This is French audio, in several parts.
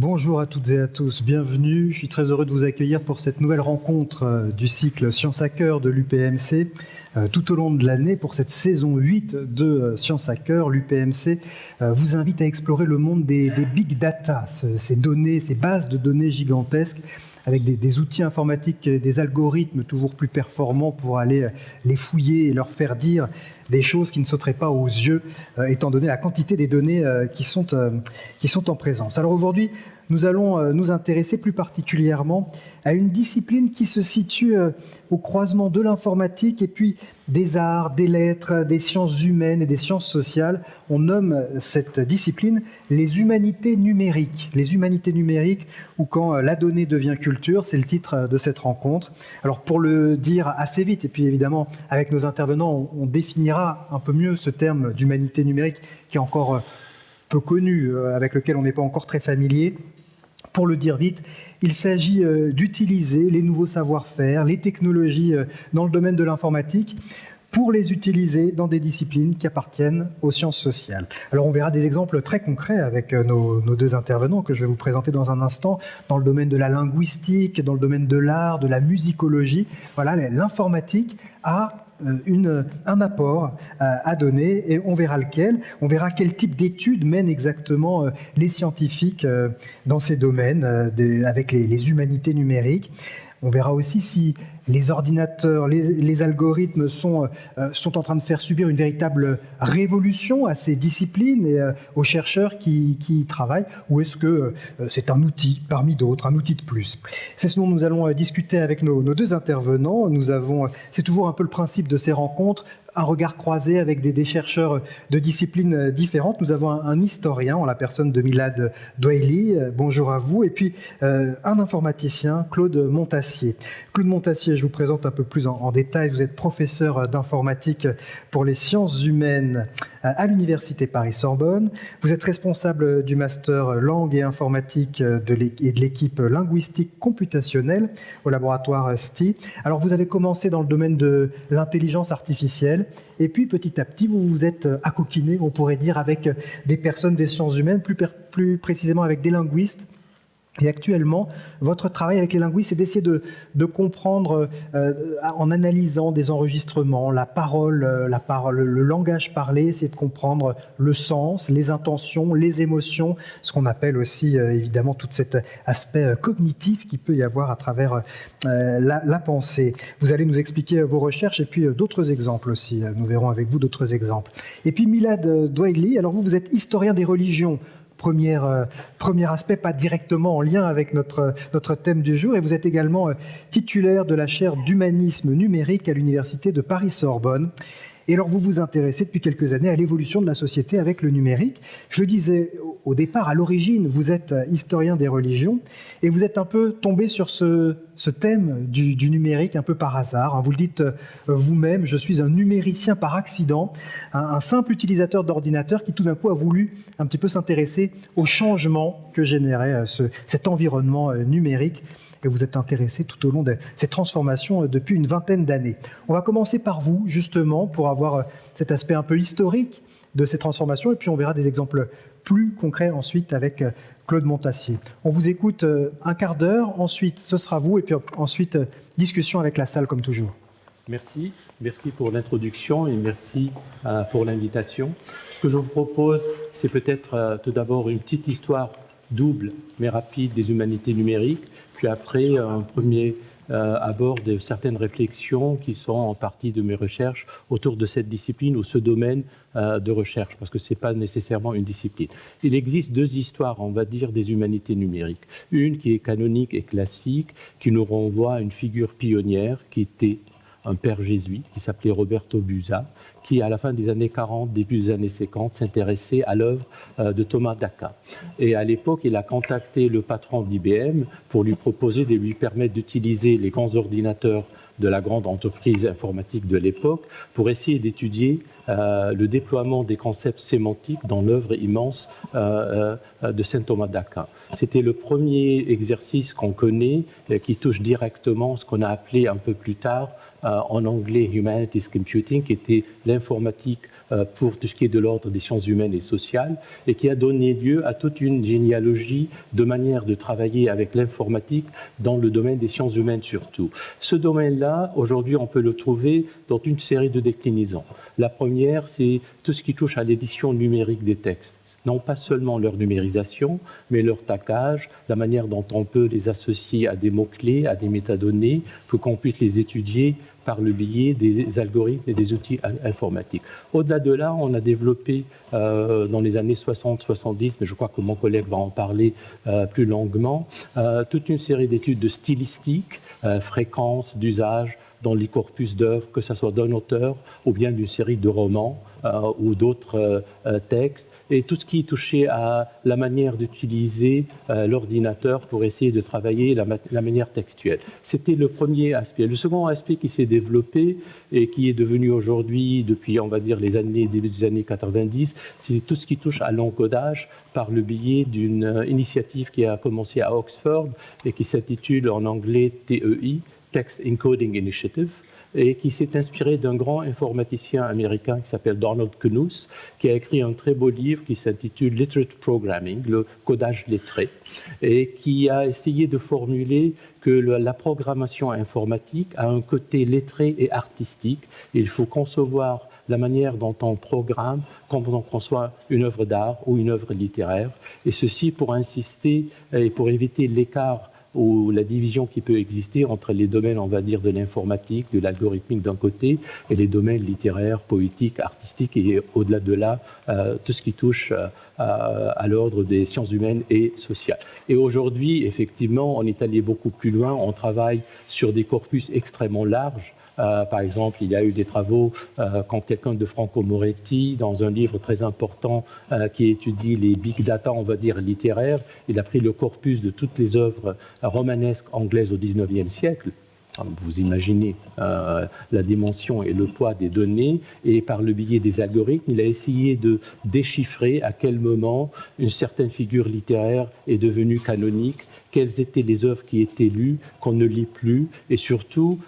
Bonjour à toutes et à tous, bienvenue. Je suis très heureux de vous accueillir pour cette nouvelle rencontre du cycle Science à Cœur de l'UPMC. Tout au long de l'année, pour cette saison 8 de Science à Cœur, l'UPMC vous invite à explorer le monde des big data, ces données, ces bases de données gigantesques, avec des outils informatiques, des algorithmes toujours plus performants pour aller les fouiller et leur faire dire des choses qui ne sauteraient pas aux yeux, étant donné la quantité des données qui sont en présence. Alors aujourd'hui, nous allons nous intéresser plus particulièrement à une discipline qui se situe au croisement de l'informatique et puis des arts, des lettres, des sciences humaines et des sciences sociales. On nomme cette discipline les humanités numériques. Les humanités numériques, ou quand la donnée devient culture, c'est le titre de cette rencontre. Alors pour le dire assez vite, et puis évidemment avec nos intervenants, on définira un peu mieux ce terme d'humanité numérique qui est encore peu connu, avec lequel on n'est pas encore très familier. Pour le dire vite, il s'agit d'utiliser les nouveaux savoir-faire, les technologies dans le domaine de l'informatique pour les utiliser dans des disciplines qui appartiennent aux sciences sociales. Alors on verra des exemples très concrets avec nos deux intervenants que je vais vous présenter dans un instant, dans le domaine de la linguistique, dans le domaine de l'art, de la musicologie. Voilà, l'informatique a un apport à donner et on verra lequel. On verra quel type d'études mènent exactement les scientifiques dans ces domaines avec les humanités numériques. On verra aussi si les ordinateurs, les algorithmes sont en train de faire subir une véritable révolution à ces disciplines et aux chercheurs qui y travaillent, ou est-ce que c'est un outil parmi d'autres, un outil de plus. C'est ce dont nous allons discuter avec nos deux intervenants. C'est toujours un peu le principe de ces rencontres, un regard croisé avec des chercheurs de disciplines différentes. Nous avons un historien en la personne de Milad Douaili, bonjour à vous, et puis un informaticien, Claude Montassier. Claude Montassier, je vous présente un peu plus en détail. Vous êtes professeur d'informatique pour les sciences humaines à l'Université Paris-Sorbonne. Vous êtes responsable du master langue et informatique et de l'équipe linguistique computationnelle au laboratoire STI. Alors vous avez commencé dans le domaine de l'intelligence artificielle et puis petit à petit vous vous êtes accoquiné, on pourrait dire, avec des personnes des sciences humaines, plus précisément avec des linguistes. Et actuellement, votre travail avec les linguistes, c'est d'essayer de comprendre, en analysant des enregistrements, la parole, le langage parlé, essayer de comprendre le sens, les intentions, les émotions, ce qu'on appelle aussi, évidemment, tout cet aspect cognitif qu'il peut y avoir à travers la pensée. Vous allez nous expliquer vos recherches et puis d'autres exemples aussi. Nous verrons avec vous d'autres exemples. Et puis Milad Douaili, alors vous êtes historien des religions. Premier aspect, pas directement en lien avec notre thème du jour, et vous êtes également titulaire de la chaire d'humanisme numérique à l'Université de Paris-Sorbonne. Et alors vous vous intéressez depuis quelques années à l'évolution de la société avec le numérique. Je le disais au départ, à l'origine, vous êtes historien des religions et vous êtes un peu tombé sur ce thème du numérique un peu par hasard. Vous le dites vous-même, je suis un numéricien par accident, un simple utilisateur d'ordinateur qui tout d'un coup a voulu un petit peu s'intéresser aux changements que générait cet environnement numérique. Et vous êtes intéressé tout au long de ces transformations depuis une vingtaine d'années. On va commencer par vous, justement, pour avoir cet aspect un peu historique de ces transformations, et puis on verra des exemples plus concrets ensuite avec Claude Montassier. On vous écoute un quart d'heure, ensuite ce sera vous, et puis ensuite discussion avec la salle comme toujours. Merci pour l'introduction et merci pour l'invitation. Ce que je vous propose, c'est peut-être tout d'abord une petite histoire double mais rapide des humanités numériques, puis après un premier abord de certaines réflexions qui sont en partie de mes recherches autour de cette discipline ou ce domaine de recherche, parce que ce n'est pas nécessairement une discipline. Il existe deux histoires, on va dire, des humanités numériques. Une qui est canonique et classique, qui nous renvoie à une figure pionnière qui était un père jésuite qui s'appelait Roberto Busa, qui, à la fin des années 40, début des années 50, s'intéressait à l'œuvre de Thomas d'Aquin. Et à l'époque, il a contacté le patron d'IBM pour lui proposer de lui permettre d'utiliser les grands ordinateurs de la grande entreprise informatique de l'époque pour essayer d'étudier le déploiement des concepts sémantiques dans l'œuvre immense de saint Thomas d'Aquin. C'était le premier exercice qu'on connaît qui touche directement ce qu'on a appelé un peu plus tard en anglais Humanities Computing, qui était l'informatique pour tout ce qui est de l'ordre des sciences humaines et sociales, et qui a donné lieu à toute une généalogie de manières de travailler avec l'informatique dans le domaine des sciences humaines surtout. Ce domaine-là, aujourd'hui, on peut le trouver dans une série de déclinaisons. La première, c'est tout ce qui touche à l'édition numérique des textes. Non pas seulement leur numérisation, mais leur taquage, la manière dont on peut les associer à des mots-clés, à des métadonnées, pour qu'on puisse les étudier par le biais des algorithmes et des outils informatiques. Au-delà de là, on a développé dans les années 60-70, mais je crois que mon collègue va en parler plus longuement, toute une série d'études de stylistique, fréquence d'usage dans les corpus d'œuvres, que ce soit d'un auteur ou bien d'une série de romans ou d'autres textes, et tout ce qui touchait à la manière d'utiliser l'ordinateur pour essayer de travailler la manière textuelle. C'était le premier aspect. Le second aspect qui s'est développé et qui est devenu aujourd'hui, depuis on va dire début des années 90, c'est tout ce qui touche à l'encodage par le biais d'une initiative qui a commencé à Oxford et qui s'intitule en anglais TEI, Text Encoding Initiative, et qui s'est inspiré d'un grand informaticien américain qui s'appelle Donald Knuth, qui a écrit un très beau livre qui s'intitule Literate Programming, le codage lettré, et qui a essayé de formuler que la programmation informatique a un côté lettré et artistique. Il faut concevoir la manière dont on programme quand on conçoit une œuvre d'art ou une œuvre littéraire, et ceci pour insister et pour éviter l'écart ou la division qui peut exister entre les domaines, on va dire, de l'informatique, de l'algorithmique d'un côté, et les domaines littéraires, poétiques, artistiques, et au-delà de là, tout ce qui touche à l'ordre des sciences humaines et sociales. Et aujourd'hui, effectivement, on est allé beaucoup plus loin, on travaille sur des corpus extrêmement larges. Par exemple, il y a eu des travaux quand quelqu'un de Franco Moretti, dans un livre très important qui étudie les big data, on va dire, littéraires, il a pris le corpus de toutes les œuvres romanesques anglaises au XIXe siècle. Vous imaginez la dimension et le poids des données, et par le biais des algorithmes, il a essayé de déchiffrer à quel moment une certaine figure littéraire est devenue canonique, quelles étaient les œuvres qui étaient lues, qu'on ne lit plus, et surtout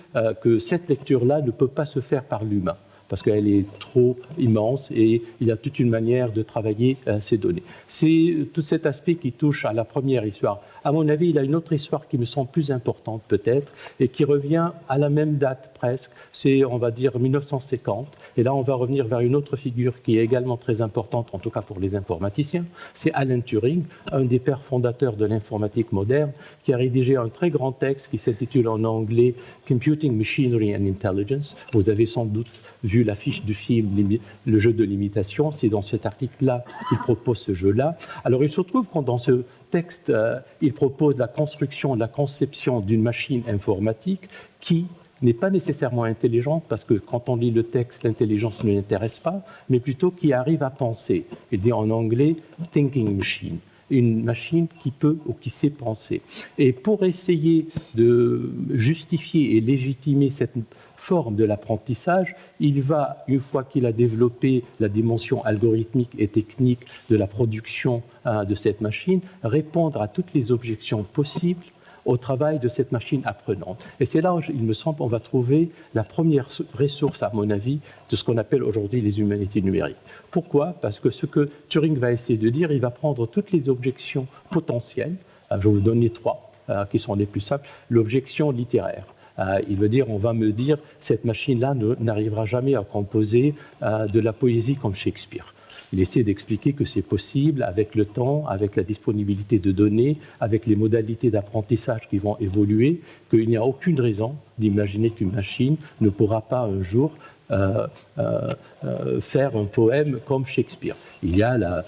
que cette lecture-là ne peut pas se faire par l'humain, parce qu'elle est trop immense et il y a toute une manière de travailler ces données. C'est tout cet aspect qui touche à la première histoire. À mon avis, il y a une autre histoire qui me semble plus importante peut-être et qui revient à la même date presque, c'est on va dire 1950. Et là, on va revenir vers une autre figure qui est également très importante, en tout cas pour les informaticiens. C'est Alan Turing, un des pères fondateurs de l'informatique moderne, qui a rédigé un très grand texte qui s'intitule en anglais « Computing, Machinery and Intelligence ». Vous avez sans doute vu l'affiche du film « Le jeu de l'imitation ». C'est dans cet article-là qu'il propose ce jeu-là. Alors, il se trouve que dans ce texte, il propose la construction, la conception d'une machine informatique qui n'est pas nécessairement intelligente, parce que quand on lit le texte, l'intelligence ne l'intéresse pas, mais plutôt qui arrive à penser. Il dit en anglais « thinking machine ». Une machine qui peut ou qui sait penser. Et pour essayer de justifier et légitimer cette forme de l'apprentissage, il va, une fois qu'il a développé la dimension algorithmique et technique de la production de cette machine, répondre à toutes les objections possibles au travail de cette machine apprenante. Et c'est là, il me semble, on va trouver la première vraie source, à mon avis, de ce qu'on appelle aujourd'hui les humanités numériques. Pourquoi ? Parce que ce que Turing va essayer de dire, il va prendre toutes les objections potentielles, je vais vous donner trois, qui sont les plus simples. L'objection littéraire. Il veut dire, on va me dire, cette machine-là n'arrivera jamais à composer de la poésie comme Shakespeare. Il essaie d'expliquer que c'est possible avec le temps, avec la disponibilité de données, avec les modalités d'apprentissage qui vont évoluer, qu'il n'y a aucune raison d'imaginer qu'une machine ne pourra pas un jour faire un poème comme Shakespeare. Il y a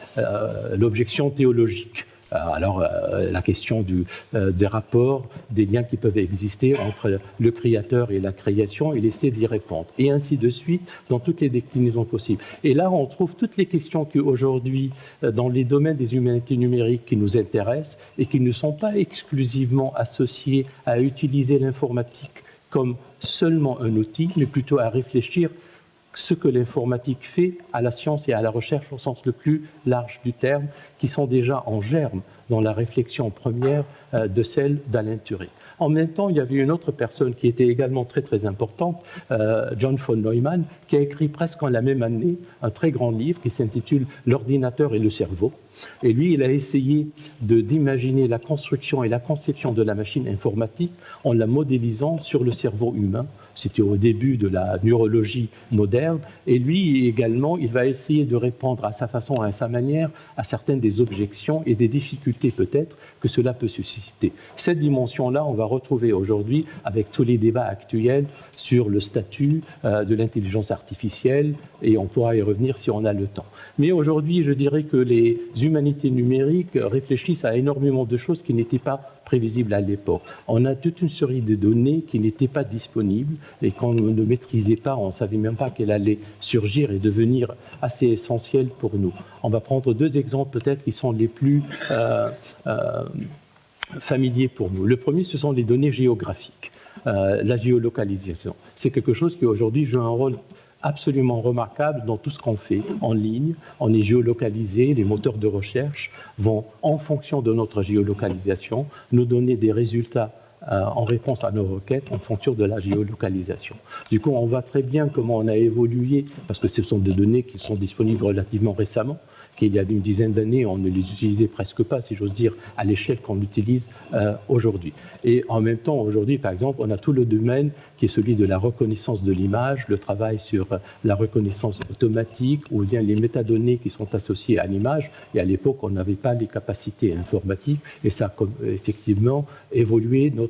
l'objection théologique. Alors, la question des rapports, des liens qui peuvent exister entre le créateur et la création, il essaie d'y répondre. Et ainsi de suite, dans toutes les déclinaisons possibles. Et là, on trouve toutes les questions qui, aujourd'hui, dans les domaines des humanités numériques qui nous intéressent et qui ne sont pas exclusivement associées à utiliser l'informatique comme seulement un outil, mais plutôt à réfléchir ce que l'informatique fait à la science et à la recherche au sens le plus large du terme, qui sont déjà en germe dans la réflexion première de celle d'Alain Turé. En même temps, il y avait une autre personne qui était également très très importante, John von Neumann, qui a écrit presque en la même année un très grand livre qui s'intitule « L'ordinateur et le cerveau ». Et lui, il a essayé d'imaginer la construction et la conception de la machine informatique en la modélisant sur le cerveau humain. C'était au début de la neurologie moderne. Et lui également, il va essayer de répondre à sa façon et à sa manière à certaines des objections et des difficultés peut-être que cela peut susciter. Cette dimension-là, on va retrouver aujourd'hui avec tous les débats actuels sur le statut de l'intelligence artificielle, et on pourra y revenir si on a le temps. Mais aujourd'hui, je dirais que les humanités numériques réfléchissent à énormément de choses qui n'étaient pas prévisibles à l'époque. On a toute une série de données qui n'étaient pas disponibles et qu'on ne maîtrisait pas, on ne savait même pas qu'elles allaient surgir et devenir assez essentielles pour nous. On va prendre deux exemples peut-être qui sont les plus familiers pour nous. Le premier, ce sont les données géographiques, la géolocalisation. C'est quelque chose qui aujourd'hui joue un rôle absolument remarquable dans tout ce qu'on fait en ligne. On est géolocalisé, les moteurs de recherche vont, en fonction de notre géolocalisation, nous donner des résultats en réponse à nos requêtes en fonction de la géolocalisation. Du coup, on voit très bien comment on a évolué, parce que ce sont des données qui sont disponibles relativement récemment, qu'il y a une dizaine d'années, on ne les utilisait presque pas, si j'ose dire, à l'échelle qu'on utilise aujourd'hui. Et en même temps, aujourd'hui, par exemple, on a tout le domaine qui est celui de la reconnaissance de l'image, le travail sur la reconnaissance automatique, ou bien les métadonnées qui sont associées à l'image. Et à l'époque, on n'avait pas les capacités informatiques, et ça a effectivement évolué nos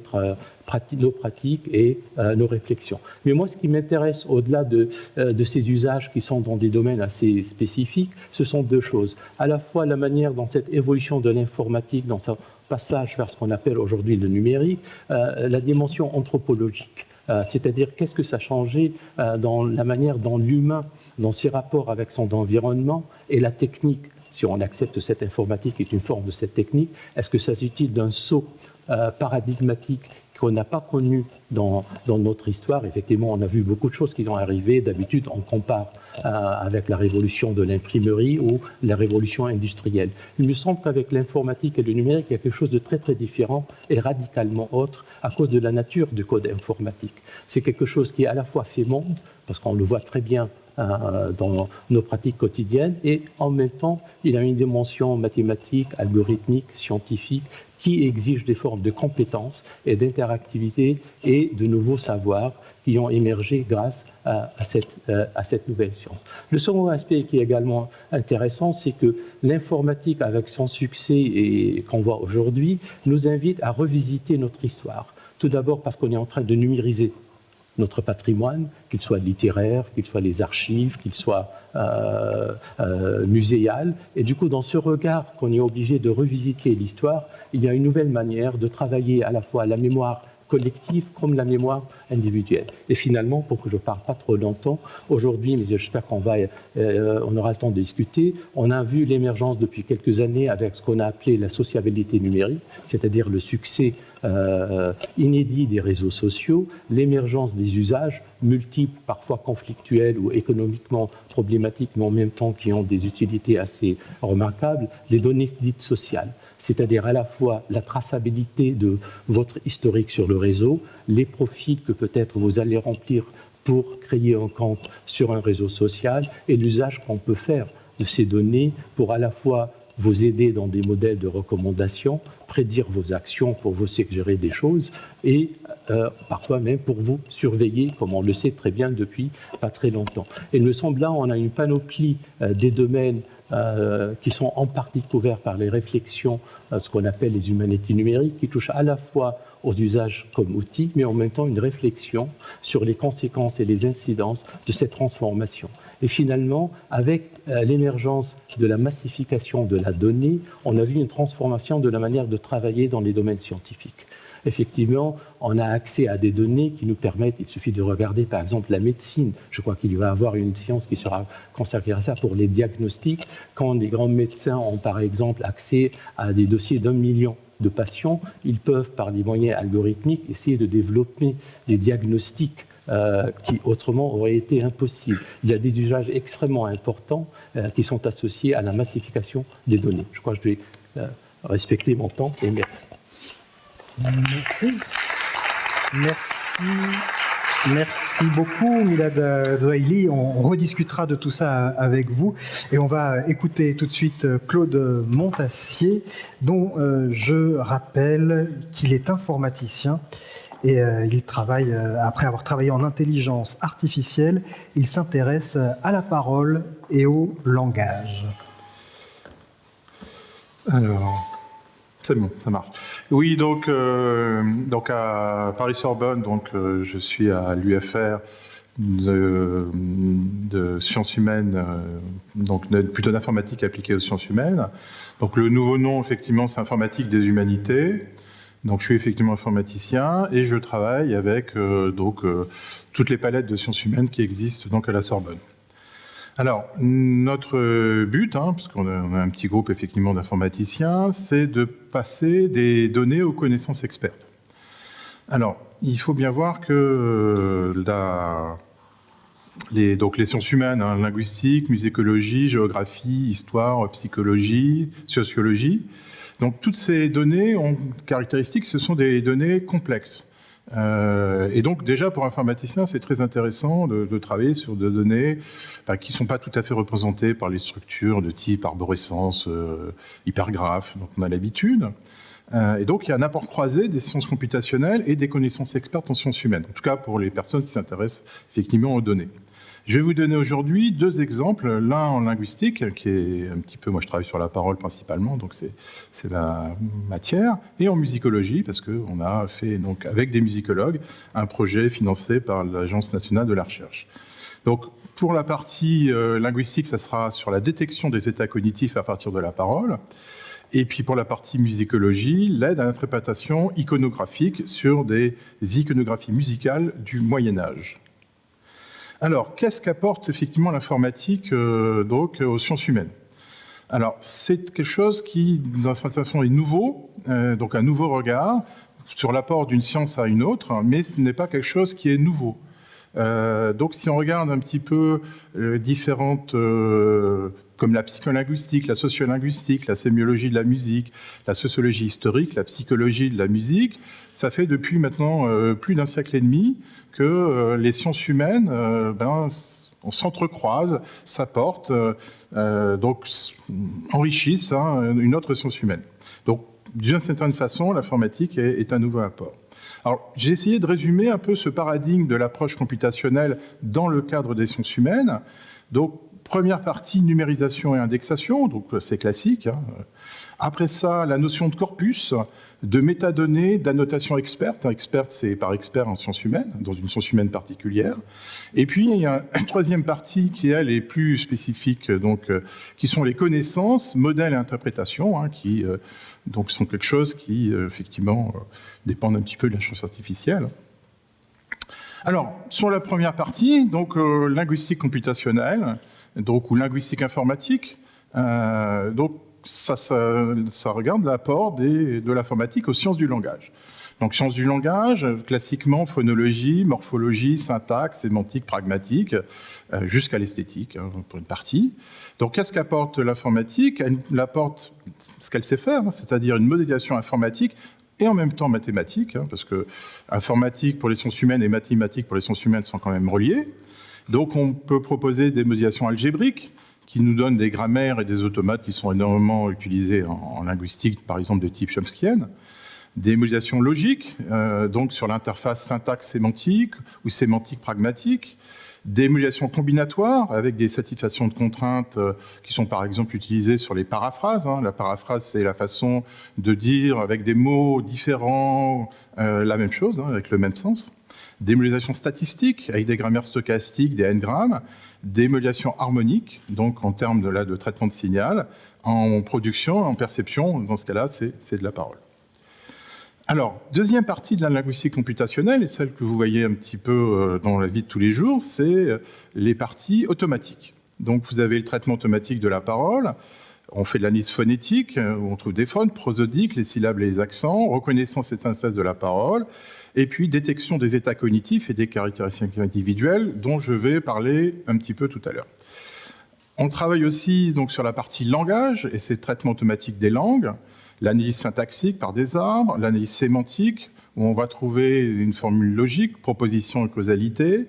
pratiques et nos réflexions. Mais moi, ce qui m'intéresse au-delà de ces usages qui sont dans des domaines assez spécifiques, ce sont deux choses. À la fois la manière dont cette évolution de l'informatique, dans son passage vers ce qu'on appelle aujourd'hui le numérique, la dimension anthropologique. C'est-à-dire qu'est-ce que ça a changé dans la manière dont l'humain, dans ses rapports avec son environnement et la technique, si on accepte cette informatique est une forme de cette technique, est-ce que ça s'utile d'un saut paradigmatique qu'on n'a pas connu dans notre histoire. Effectivement, on a vu beaucoup de choses qui sont arrivées. D'habitude, on compare avec la révolution de l'imprimerie ou la révolution industrielle. Il me semble qu'avec l'informatique et le numérique, il y a quelque chose de très très différent et radicalement autre à cause de la nature du code informatique. C'est quelque chose qui à la fois fait monde, parce qu'on le voit très bien dans nos pratiques quotidiennes, et en même temps, il a une dimension mathématique, algorithmique, scientifique, qui exige des formes de compétences et d'interactivité et de nouveaux savoirs qui ont émergé grâce à cette nouvelle science. Le second aspect qui est également intéressant, c'est que l'informatique, avec son succès et qu'on voit aujourd'hui, nous invite à revisiter notre histoire. Tout d'abord parce qu'on est en train de numériser notre patrimoine, qu'il soit littéraire, qu'il soit les archives, qu'il soit muséal. Et du coup, dans ce regard qu'on est obligé de revisiter l'histoire, il y a une nouvelle manière de travailler à la fois la mémoire collective comme la mémoire individuelle. Et finalement, pour que je ne parle pas trop longtemps, aujourd'hui, mais j'espère qu'on aura le temps de discuter, on a vu l'émergence depuis quelques années avec ce qu'on a appelé la sociabilité numérique, c'est-à-dire le succès inédit des réseaux sociaux, l'émergence des usages multiples, parfois conflictuels ou économiquement problématiques, mais en même temps qui ont des utilités assez remarquables, des données dites sociales, c'est-à-dire à la fois la traçabilité de votre historique sur le réseau, les profils que peut-être vous allez remplir pour créer un compte sur un réseau social et l'usage qu'on peut faire de ces données pour à la fois vous aider dans des modèles de recommandation, prédire vos actions pour vous suggérer des choses et parfois même pour vous surveiller, comme on le sait très bien depuis pas très longtemps. Et il me semble là, on a une panoplie des domaines qui sont en partie couverts par les réflexions, ce qu'on appelle les humanités numériques, qui touchent à la fois aux usages comme outils, mais en même temps une réflexion sur les conséquences et les incidences de cette transformation. Et finalement, avec l'émergence de la massification de la donnée, on a vu une transformation de la manière de travailler dans les domaines scientifiques. Effectivement, on a accès à des données qui nous permettent, il suffit de regarder par exemple la médecine, je crois qu'il va y avoir une science qui sera consacrée à ça pour les diagnostics, quand les grands médecins ont par exemple accès à des dossiers d'1 million de patients, ils peuvent par des moyens algorithmiques essayer de développer des diagnostics qui autrement auraient été impossibles. Il y a des usages extrêmement importants qui sont associés à la massification des données. Je crois que je vais respecter mon temps et merci. Merci. Merci beaucoup, Milad Zouhaili. On rediscutera de tout ça avec vous. Et on va écouter tout de suite Claude Montassier, dont je rappelle qu'il est informaticien. Et il travaille, après avoir travaillé en intelligence artificielle, il s'intéresse à la parole et au langage. Alors, c'est bon, ça marche. Oui, donc à Paris-Sorbonne, je suis à l'UFR de sciences humaines, plutôt d'informatique appliquée aux sciences humaines. Donc le nouveau nom, effectivement, c'est informatique des humanités. Donc je suis effectivement informaticien et je travaille avec toutes les palettes de sciences humaines qui existent donc à la Sorbonne. Alors, notre but, parce qu'on a un petit groupe effectivement d'informaticiens, c'est de passer des données aux connaissances expertes. Alors, il faut bien voir que les sciences humaines, linguistique, musicologie, géographie, histoire, psychologie, sociologie, donc toutes ces données ont caractéristique, ce sont des données complexes. Et donc déjà pour un informaticien, c'est très intéressant de travailler sur des données qui ne sont pas tout à fait représentées par les structures de type arborescence, hypergraphe, dont on a l'habitude. Et donc il y a un apport croisé des sciences computationnelles et des connaissances expertes en sciences humaines, en tout cas pour les personnes qui s'intéressent effectivement aux données. Je vais vous donner aujourd'hui deux exemples, l'un en linguistique, qui est un petit peu, moi je travaille sur la parole principalement, donc c'est la matière, et en musicologie, parce qu'on a fait, donc, avec des musicologues, un projet financé par l'Agence nationale de la recherche. Donc pour la partie linguistique, ça sera sur la détection des états cognitifs à partir de la parole, et puis pour la partie musicologie, l'aide à l'interprétation iconographique sur des iconographies musicales du Moyen-Âge. Alors, qu'est-ce qu'apporte effectivement l'informatique aux sciences humaines? Alors, c'est quelque chose qui, d'un certain sens, est nouveau, donc un nouveau regard sur l'apport d'une science à une autre, mais ce n'est pas quelque chose qui est nouveau. Donc, si on regarde un petit peu différentes, comme la psycholinguistique, la sociolinguistique, la sémiologie de la musique, la sociologie historique, la psychologie de la musique, ça fait depuis maintenant plus d'un siècle et demi que les sciences humaines on s'entrecroise, s'apportent, donc enrichissent une autre science humaine. Donc, d'une certaine façon, l'informatique est un nouveau apport. Alors, j'ai essayé de résumer un peu ce paradigme de l'approche computationnelle dans le cadre des sciences humaines. Donc, première partie, numérisation et indexation, donc c'est classique. Après ça, la notion de corpus, de métadonnées, d'annotation experte. Experte, c'est par expert en sciences humaines, dans une science humaine particulière. Et puis, il y a une troisième partie qui, elle, est plus spécifique, qui sont les connaissances, modèles et interprétations, qui donc sont quelque chose qui, effectivement, dépendent un petit peu de la science artificielle. Alors, sur la première partie, donc linguistique computationnelle, ou linguistique informatique, donc ça regarde l'apport de l'informatique aux sciences du langage. Donc sciences du langage, classiquement phonologie, morphologie, syntaxe, sémantique, pragmatique, jusqu'à l'esthétique pour une partie. Donc qu'est-ce qu'apporte l'informatique? Elle apporte ce qu'elle sait faire, c'est-à-dire une modélisation informatique et en même temps mathématique, parce que informatique pour les sciences humaines et mathématiques pour les sciences humaines sont quand même reliés. Donc on peut proposer des modélisations algébriques qui nous donnent des grammaires et des automates qui sont énormément utilisés en linguistique, par exemple de type chomskienne. Des modélisations logiques, donc sur l'interface syntaxe-sémantique ou sémantique-pragmatique. Des modélisations combinatoires avec des satisfactions de contraintes qui sont par exemple utilisées sur les paraphrases. La paraphrase, c'est la façon de dire avec des mots différents la même chose, avec le même sens. Des modélisations statistiques avec des grammaires stochastiques, des n-grammes, des modélisations harmoniques, donc en termes de traitement de signal, en production, en perception, dans ce cas-là, c'est de la parole. Alors, deuxième partie de la linguistique computationnelle, et celle que vous voyez un petit peu dans la vie de tous les jours, c'est les parties automatiques. Donc, vous avez le traitement automatique de la parole, on fait de l'analyse phonétique, où on trouve des phones, prosodiques, les syllabes et les accents, reconnaissance et synthèse de la parole, et puis détection des états cognitifs et des caractéristiques individuelles, dont je vais parler un petit peu tout à l'heure. On travaille aussi donc, sur la partie langage, et c'est le traitement automatique des langues. l'analyse syntaxique par des arbres, l'analyse sémantique, où on va trouver une formule logique, proposition et causalité,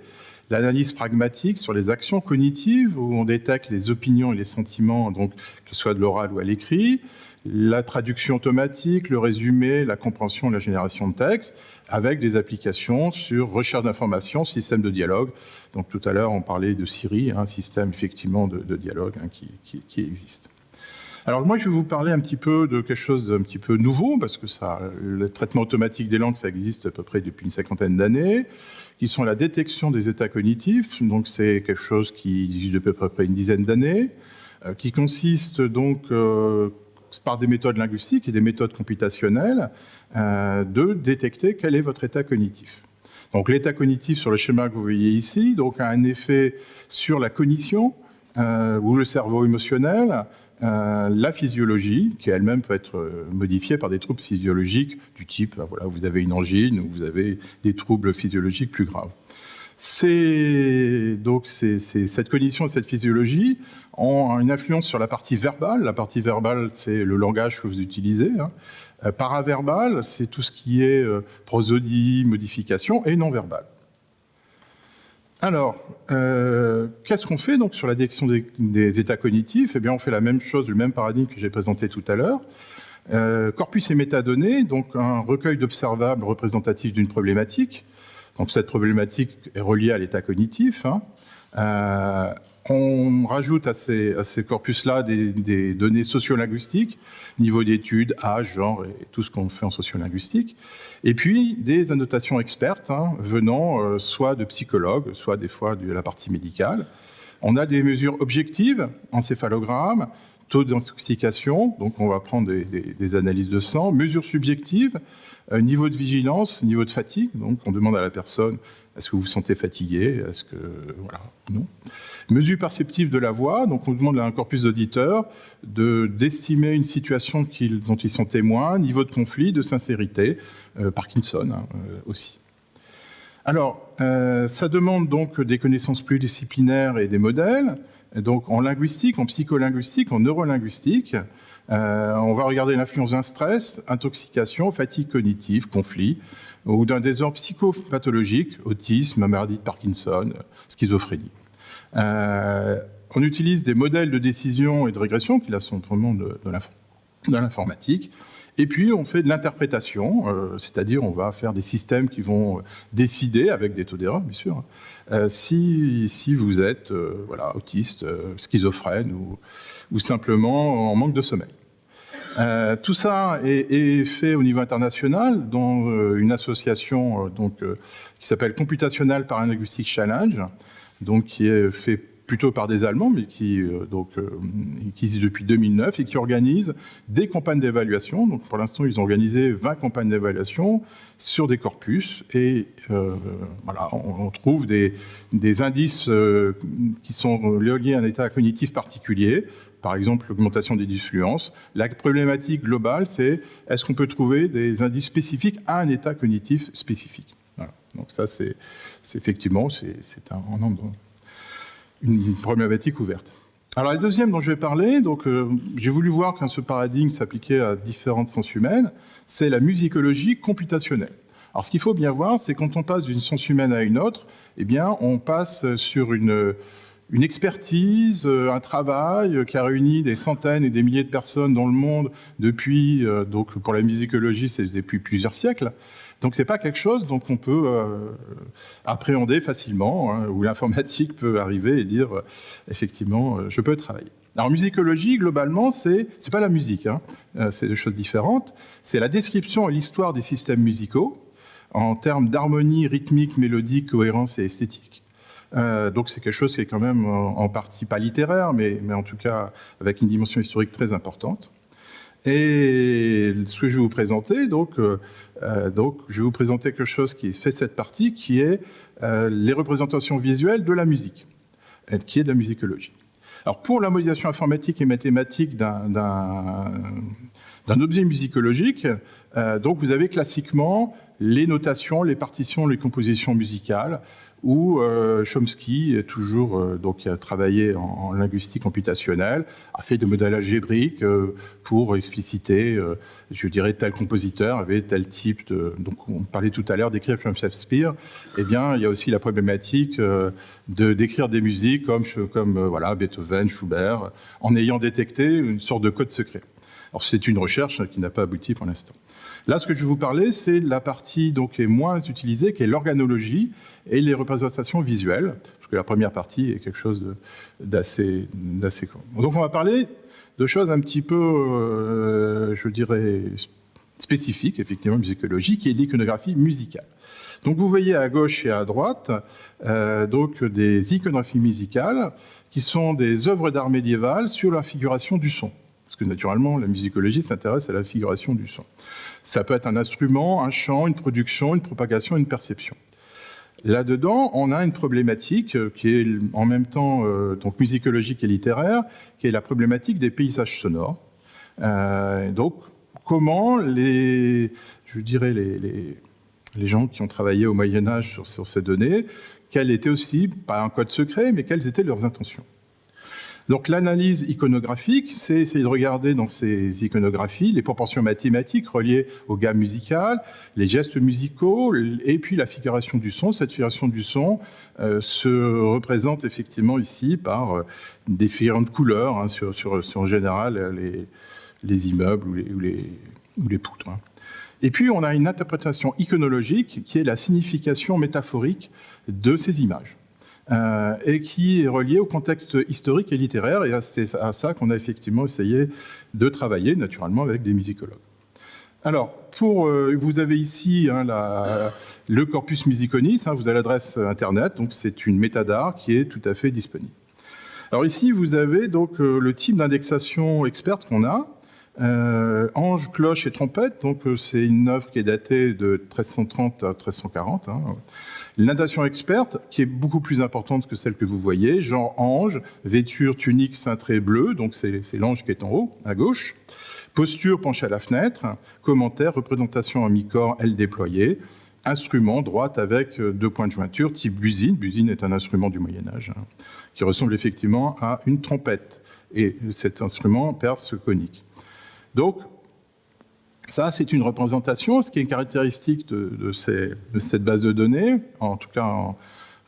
l'analyse pragmatique sur les actions cognitives, où on détecte les opinions et les sentiments, donc que ce soit de l'oral ou à l'écrit, la traduction automatique, le résumé, la compréhension et la génération de texte, avec des applications sur recherche d'informations, système de dialogue. Donc tout à l'heure, on parlait de Siri, un système effectivement de dialogue qui existe. Alors moi, je vais vous parler un petit peu de quelque chose d'un petit peu nouveau, parce que le traitement automatique des langues, ça existe à peu près depuis une 50aine d'années, qui sont la détection des états cognitifs. Donc c'est quelque chose qui existe depuis à peu près une dizaine d'années, qui consiste donc par des méthodes linguistiques et des méthodes computationnelles de détecter quel est votre état cognitif. Donc l'état cognitif sur le schéma que vous voyez ici donc, a un effet sur la cognition ou le cerveau émotionnel, la physiologie, qui elle-même peut être modifiée par des troubles physiologiques du type, voilà, vous avez une angine ou vous avez des troubles physiologiques plus graves. Cette cognition et cette physiologie ont une influence sur la partie verbale. La partie verbale, c'est le langage que vous utilisez. Paraverbal, c'est tout ce qui est prosodie, modification, et non-verbal. Alors, qu'est-ce qu'on fait donc sur la détection des états cognitifs? Eh bien, on fait la même chose, le même paradigme que j'ai présenté tout à l'heure. Corpus et métadonnées, donc un recueil d'observables représentatifs d'une problématique. Donc cette problématique est reliée à l'état cognitif. On rajoute à ces corpus-là des données sociolinguistiques, niveau d'études, âge, genre et tout ce qu'on fait en sociolinguistique. Et puis des annotations expertes venant soit de psychologues, soit des fois de la partie médicale. On a des mesures objectives, encéphalogramme, taux d'intoxication, donc on va prendre des analyses de sang, mesures subjectives, niveau de vigilance, niveau de fatigue, donc on demande à la personne est-ce que vous vous sentez fatigué, est-ce que voilà, non. Mesure perceptive de la voix, donc on demande à un corpus d'auditeurs d'estimer une situation dont ils sont témoins, niveau de conflit, de sincérité, Parkinson aussi. Alors, ça demande donc des connaissances pluridisciplinaires et des modèles, donc en linguistique, en psycholinguistique, en neurolinguistique. On va regarder l'influence d'un stress, intoxication, fatigue cognitive, conflit, ou d'un désordre psychopathologique, autisme, maladie de Parkinson, schizophrénie. On utilise des modèles de décision et de régression, qui là sont vraiment de l'informatique. Et puis on fait de l'interprétation, c'est-à-dire on va faire des systèmes qui vont décider, avec des taux d'erreur bien sûr, si vous êtes autiste, schizophrène ou simplement en manque de sommeil. Tout ça est fait au niveau international dans une association qui s'appelle Computational Paralinguistic Challenge, donc qui est fait plutôt par des Allemands, mais qui existe depuis 2009 et qui organise des campagnes d'évaluation. Donc pour l'instant, ils ont organisé 20 campagnes d'évaluation sur des corpus et on trouve des indices qui sont liés à un état cognitif particulier. Par exemple, l'augmentation des disfluences. La problématique globale, c'est est-ce qu'on peut trouver des indices spécifiques à un état cognitif spécifique. Voilà. Donc ça, c'est effectivement une problématique ouverte. Alors la deuxième dont je vais parler, j'ai voulu voir quand ce paradigme s'appliquait à différentes sciences humaines, c'est la musicologie computationnelle. Alors ce qu'il faut bien voir, c'est quand on passe d'une science humaine à une autre, eh bien on passe sur une expertise, un travail qui a réuni des centaines et des milliers de personnes dans le monde depuis, pour la musicologie, c'est depuis plusieurs siècles. Donc c'est pas quelque chose dont on peut appréhender facilement, où l'informatique peut arriver et dire effectivement je peux travailler. Alors musicologie, globalement, c'est pas la musique, c'est des choses différentes. C'est la description et l'histoire des systèmes musicaux en termes d'harmonie rythmique, mélodique, cohérence et esthétique. Donc c'est quelque chose qui est quand même en partie pas littéraire, mais en tout cas avec une dimension historique très importante. Et ce que je vais vous présenter, je vais vous présenter quelque chose qui fait cette partie, qui est les représentations visuelles de la musique, qui est de la musicologie. Alors pour la modélisation informatique et mathématique d'un objet musicologique, donc vous avez classiquement les notations, les partitions, les compositions musicales, où Chomsky, donc, qui a travaillé en linguistique computationnelle, a fait des modèles algébriques pour expliciter, je dirais, tel compositeur avait tel type de... Donc on parlait tout à l'heure d'écrire comme Shakespeare. Eh bien, il y a aussi la problématique d'écrire des musiques comme voilà, Beethoven, Schubert, en ayant détecté une sorte de code secret. Alors c'est une recherche qui n'a pas abouti pour l'instant. Là, ce que je vais vous parler, c'est la partie donc, qui est moins utilisée, qui est l'organologie et les représentations visuelles, parce que la première partie est quelque chose d'assez court. Donc on va parler de choses un petit peu, je dirais, spécifiques, effectivement, musicologie, qui est l'iconographie musicale. Donc vous voyez à gauche et à droite donc des iconographies musicales qui sont des œuvres d'art médiévales sur la figuration du son. Parce que naturellement, la musicologie s'intéresse à la figuration du son. Ça peut être un instrument, un chant, une production, une propagation, une perception. Là-dedans, on a une problématique qui est en même temps donc musicologique et littéraire, qui est la problématique des paysages sonores. Donc, comment les gens qui ont travaillé au Moyen-Âge sur ces données, quels étaient aussi, pas un code secret, mais quelles étaient leurs intentions. Donc l'analyse iconographique, c'est essayer de regarder dans ces iconographies les proportions mathématiques reliées aux gammes musicales, les gestes musicaux, et puis la figuration du son. Cette figuration du son se représente effectivement ici par différentes couleurs, hein, sur en général les immeubles ou les poutres. Hein. Et puis on a une interprétation iconologique qui est la signification métaphorique de ces images. Et qui est relié au contexte historique et littéraire, et c'est à ça qu'on a effectivement essayé de travailler, naturellement, avec des musicologues. Alors, vous avez ici hein, le corpus musiconis, hein, vous avez l'adresse Internet, donc c'est une métadare qui est tout à fait disponible. Alors ici, vous avez donc le type d'indexation experte qu'on a, ange, cloche et trompette, donc c'est une œuvre qui est datée de 1330 à 1340, hein. L'indentation experte, qui est beaucoup plus importante que celle que vous voyez, genre ange, vêture, tunique, cintrée bleue, donc c'est l'ange qui est en haut, à gauche. Posture, penché à la fenêtre. Commentaire, représentation en mi-corps, aile déployée. Instrument, droite avec 2 points de jointure, type buzine. Buzine est un instrument du Moyen-Âge, hein, qui ressemble effectivement à une trompette. Et cet instrument perce conique. Donc, ça, c'est une représentation. Ce qui est caractéristique de cette base de données, en tout cas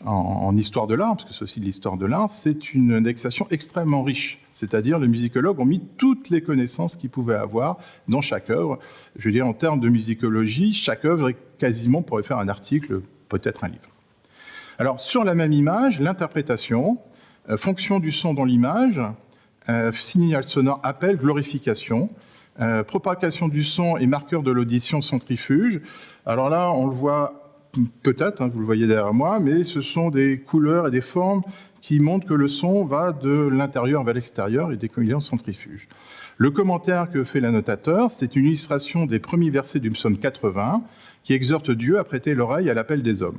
en histoire de l'art, parce que c'est aussi de l'histoire de l'art, c'est une indexation extrêmement riche. C'est-à-dire, les musicologues ont mis toutes les connaissances qu'ils pouvaient avoir dans chaque œuvre. Je veux dire, en termes de musicologie, chaque œuvre quasiment pourrait faire un article, peut-être un livre. Alors, sur la même image, l'interprétation, fonction du son dans l'image, signal sonore, appel, glorification, propagation du son et marqueur de l'audition, centrifuge. Alors là, on le voit peut-être, hein, vous le voyez derrière moi, mais ce sont des couleurs et des formes qui montrent que le son va de l'intérieur vers l'extérieur et qu'il est en centrifuge. Le commentaire que fait l'annotateur, c'est une illustration des premiers versets du psaume 80 qui exhorte Dieu à prêter l'oreille à l'appel des hommes.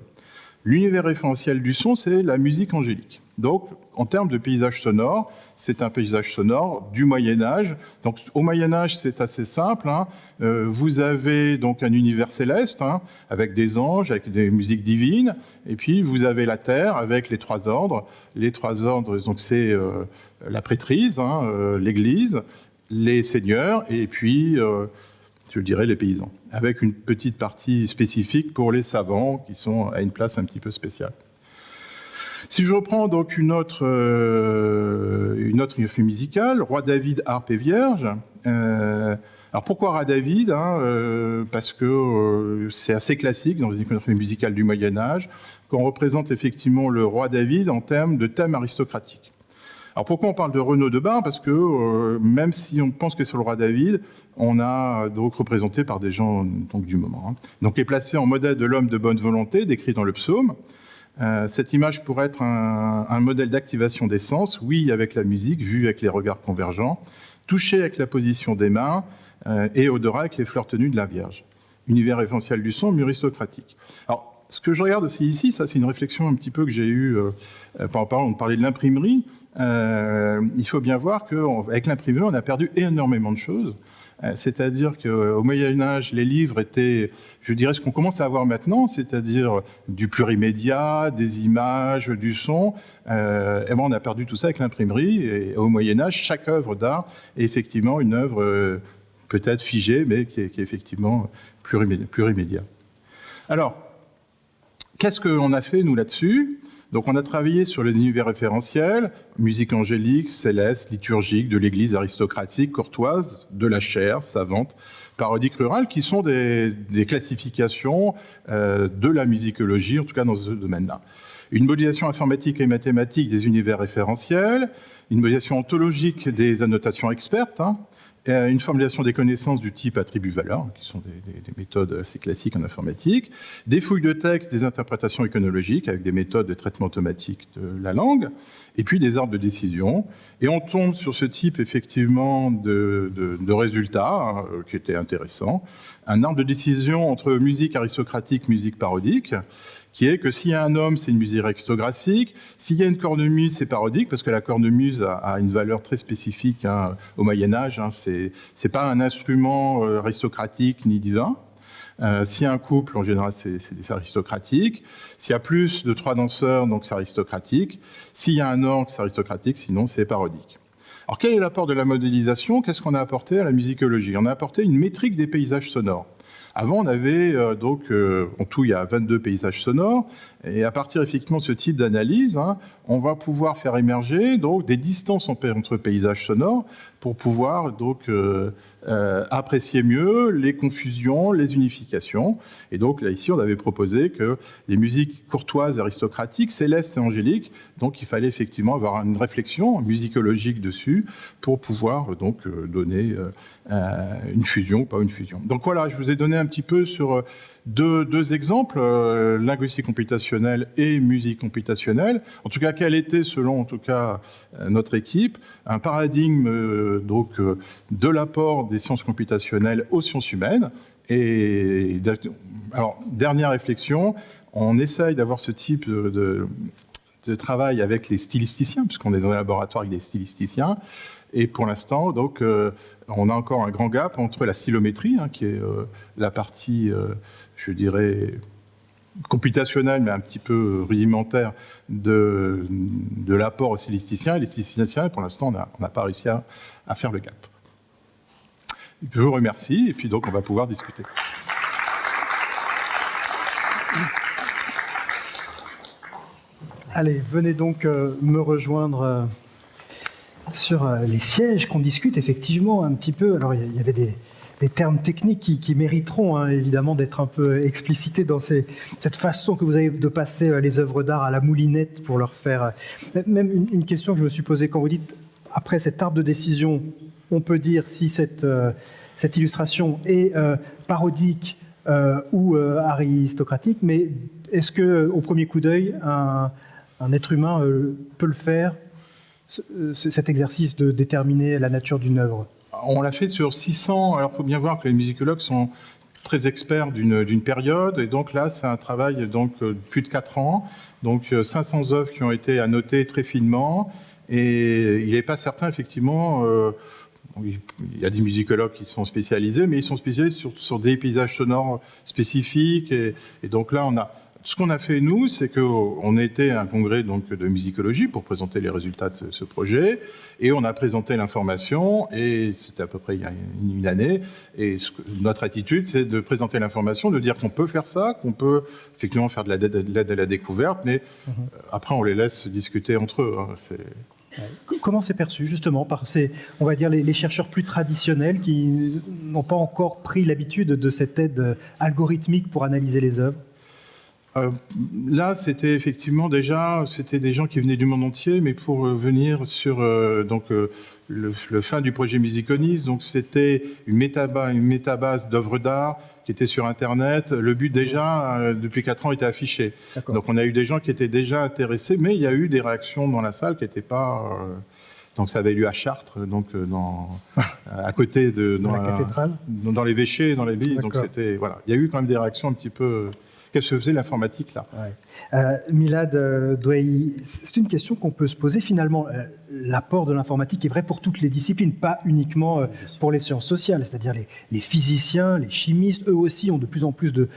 L'univers référentiel du son, c'est la musique angélique. Donc, en termes de paysage sonore, c'est un paysage sonore du Moyen-Âge. Donc, au Moyen-Âge, c'est assez simple, hein. Vous avez donc un univers céleste, hein, avec des anges, avec des musiques divines, et puis vous avez la terre avec les 3 ordres. Les 3 ordres, donc c'est la prêtrise, hein, l'Église, les seigneurs, et puis, je dirais, les paysans, avec une petite partie spécifique pour les savants, qui sont à une place un petit peu spéciale. Si je reprends donc une autre œuvre musicale, Roi David, harpe et vierge. Alors pourquoi Roi David, hein, parce que c'est assez classique dans les iconographies musicales du Moyen-Âge, qu'on représente effectivement le roi David en termes de thème aristocratique. Alors pourquoi on parle de Renaud de Bar? Parce que même si on pense que c'est le roi David, on a donc représenté par des gens donc, du moment. Hein. Donc il est placé en modèle de l'homme de bonne volonté, décrit dans le psaume. Cette image pourrait être un modèle d'activation des sens, oui avec la musique, vue avec les regards convergents, touché avec la position des mains et odorat avec les fleurs tenues de la Vierge. Univers référentiel du son, mais aristocratique. Alors, ce que je regarde aussi ici, ça c'est une réflexion un petit peu que j'ai eue, on parlait de l'imprimerie, il faut bien voir qu'avec l'imprimerie, on a perdu énormément de choses. C'est-à-dire qu'au Moyen-Âge, les livres étaient, je dirais, ce qu'on commence à avoir maintenant, c'est-à-dire du plurimédia, des images, du son. Et ben on a perdu tout ça avec l'imprimerie. Et au Moyen-Âge, chaque œuvre d'art est effectivement une œuvre peut-être figée, mais qui est effectivement plurimédia. Alors, qu'est-ce qu'on a fait, nous, là-dessus ? Donc, on a travaillé sur les univers référentiels, musique angélique, céleste, liturgique, de l'église aristocratique, courtoise, de la chair, savante, parodique rurale, qui sont des classifications de la musicologie, en tout cas dans ce domaine-là. Une modélisation informatique et mathématique des univers référentiels, une modélisation ontologique des annotations expertes, une formulation des connaissances du type attribut-valeur, qui sont des méthodes assez classiques en informatique, des fouilles de texte, des interprétations iconologiques avec des méthodes de traitement automatique de la langue, et puis des arbres de décision. Et on tombe sur ce type, effectivement, de résultats qui étaient intéressants. Un arbre de décision entre musique aristocratique, musique parodique, qui est que s'il y a un homme, c'est une musique aristocratique. S'il y a une cornemuse, c'est parodique, parce que la cornemuse a une valeur très spécifique au Moyen-Âge. C'est pas un instrument aristocratique ni divin. S'il y a un couple, en général, c'est aristocratique. S'il y a plus de 3 danseurs, donc c'est aristocratique. S'il y a un orgue, c'est aristocratique, sinon c'est parodique. Alors, quel est l'apport de la modélisation ? Qu'est-ce qu'on a apporté à la musicologie ? On a apporté une métrique des paysages sonores. Avant, on avait en tout, il y a 22 paysages sonores, et à partir effectivement de ce type d'analyse, on va pouvoir faire émerger donc des distances entre paysages sonores pour pouvoir donc apprécier mieux les confusions, les unifications. Et donc là, ici, on avait proposé que les musiques courtoises, aristocratiques, célestes et angéliques, donc il fallait effectivement avoir une réflexion musicologique dessus pour pouvoir donc donner une fusion ou pas une fusion. Donc voilà, je vous ai donné un petit peu sur deux exemples, linguistique computationnelle et musique computationnelle. En tout cas, quel était, selon en tout cas notre équipe, un paradigme donc de l'apport des sciences computationnelles aux sciences humaines. Et alors, dernière réflexion, on essaye d'avoir ce type de travail avec les stylisticiens, puisqu'on est dans un laboratoire avec des stylisticiens. Et pour l'instant, donc, on a encore un grand gap entre la stylométrie, qui est la partie, je dirais, computationnelle, mais un petit peu rudimentaire de l'apport aux stylisticiens. Et les stylisticiens, pour l'instant, on n'a pas réussi à faire le gap. Je vous remercie, et puis donc on va pouvoir discuter. Allez, venez donc me rejoindre sur les sièges qu'on discute effectivement un petit peu. Alors il y avait des termes techniques qui mériteront évidemment d'être un peu explicités dans cette façon que vous avez de passer les œuvres d'art à la moulinette pour leur faire... Même une question que je me suis posée quand vous dites, après cet arbre de décision, on peut dire si cette illustration est parodique ou aristocratique, mais est-ce qu'au premier coup d'œil, un être humain peut le faire, cet exercice de déterminer la nature d'une œuvre? On l'a fait sur 600. Alors, il faut bien voir que les musicologues sont très experts d'une période. Et donc là, c'est un travail de plus de 4 ans. Donc, 500 œuvres qui ont été annotées très finement. Et il n'est pas certain, effectivement... il y a des musicologues qui sont spécialisés, mais ils sont spécialisés sur des paysages sonores spécifiques. Et donc là, ce qu'on a fait, nous, c'est qu'on était à un congrès donc, de musicologie pour présenter les résultats de ce projet. Et on a présenté l'information, et c'était à peu près il y a une année. Et notre attitude, c'est de présenter l'information, de dire qu'on peut faire ça, qu'on peut effectivement faire de l'aide à la découverte, mais après, on les laisse discuter entre eux. Comment c'est perçu, justement, par on va dire, les chercheurs plus traditionnels qui n'ont pas encore pris l'habitude de cette aide algorithmique pour analyser les œuvres? Là, c'était effectivement des gens qui venaient du monde entier, mais pour venir sur le fin du projet Musiconis. Donc, c'était une métabase d'œuvres d'art qui était sur Internet. Le but déjà, depuis 4 ans, était affiché. Donc, on a eu des gens qui étaient déjà intéressés, mais il y a eu des réactions dans la salle qui n'étaient pas... Donc, ça avait lieu à Chartres, à côté de... Dans la cathédrale. Dans les Véchés, dans l'église. Donc, c'était... Voilà. Il y a eu quand même des réactions un petit peu qu'elle se faisait l'informatique là. Ouais. Milad Douayi, c'est une question qu'on peut se poser finalement. L'apport de l'informatique est vrai pour toutes les disciplines, pas uniquement pour les sciences sociales, c'est-à-dire les physiciens, les chimistes, eux aussi ont de plus en plus de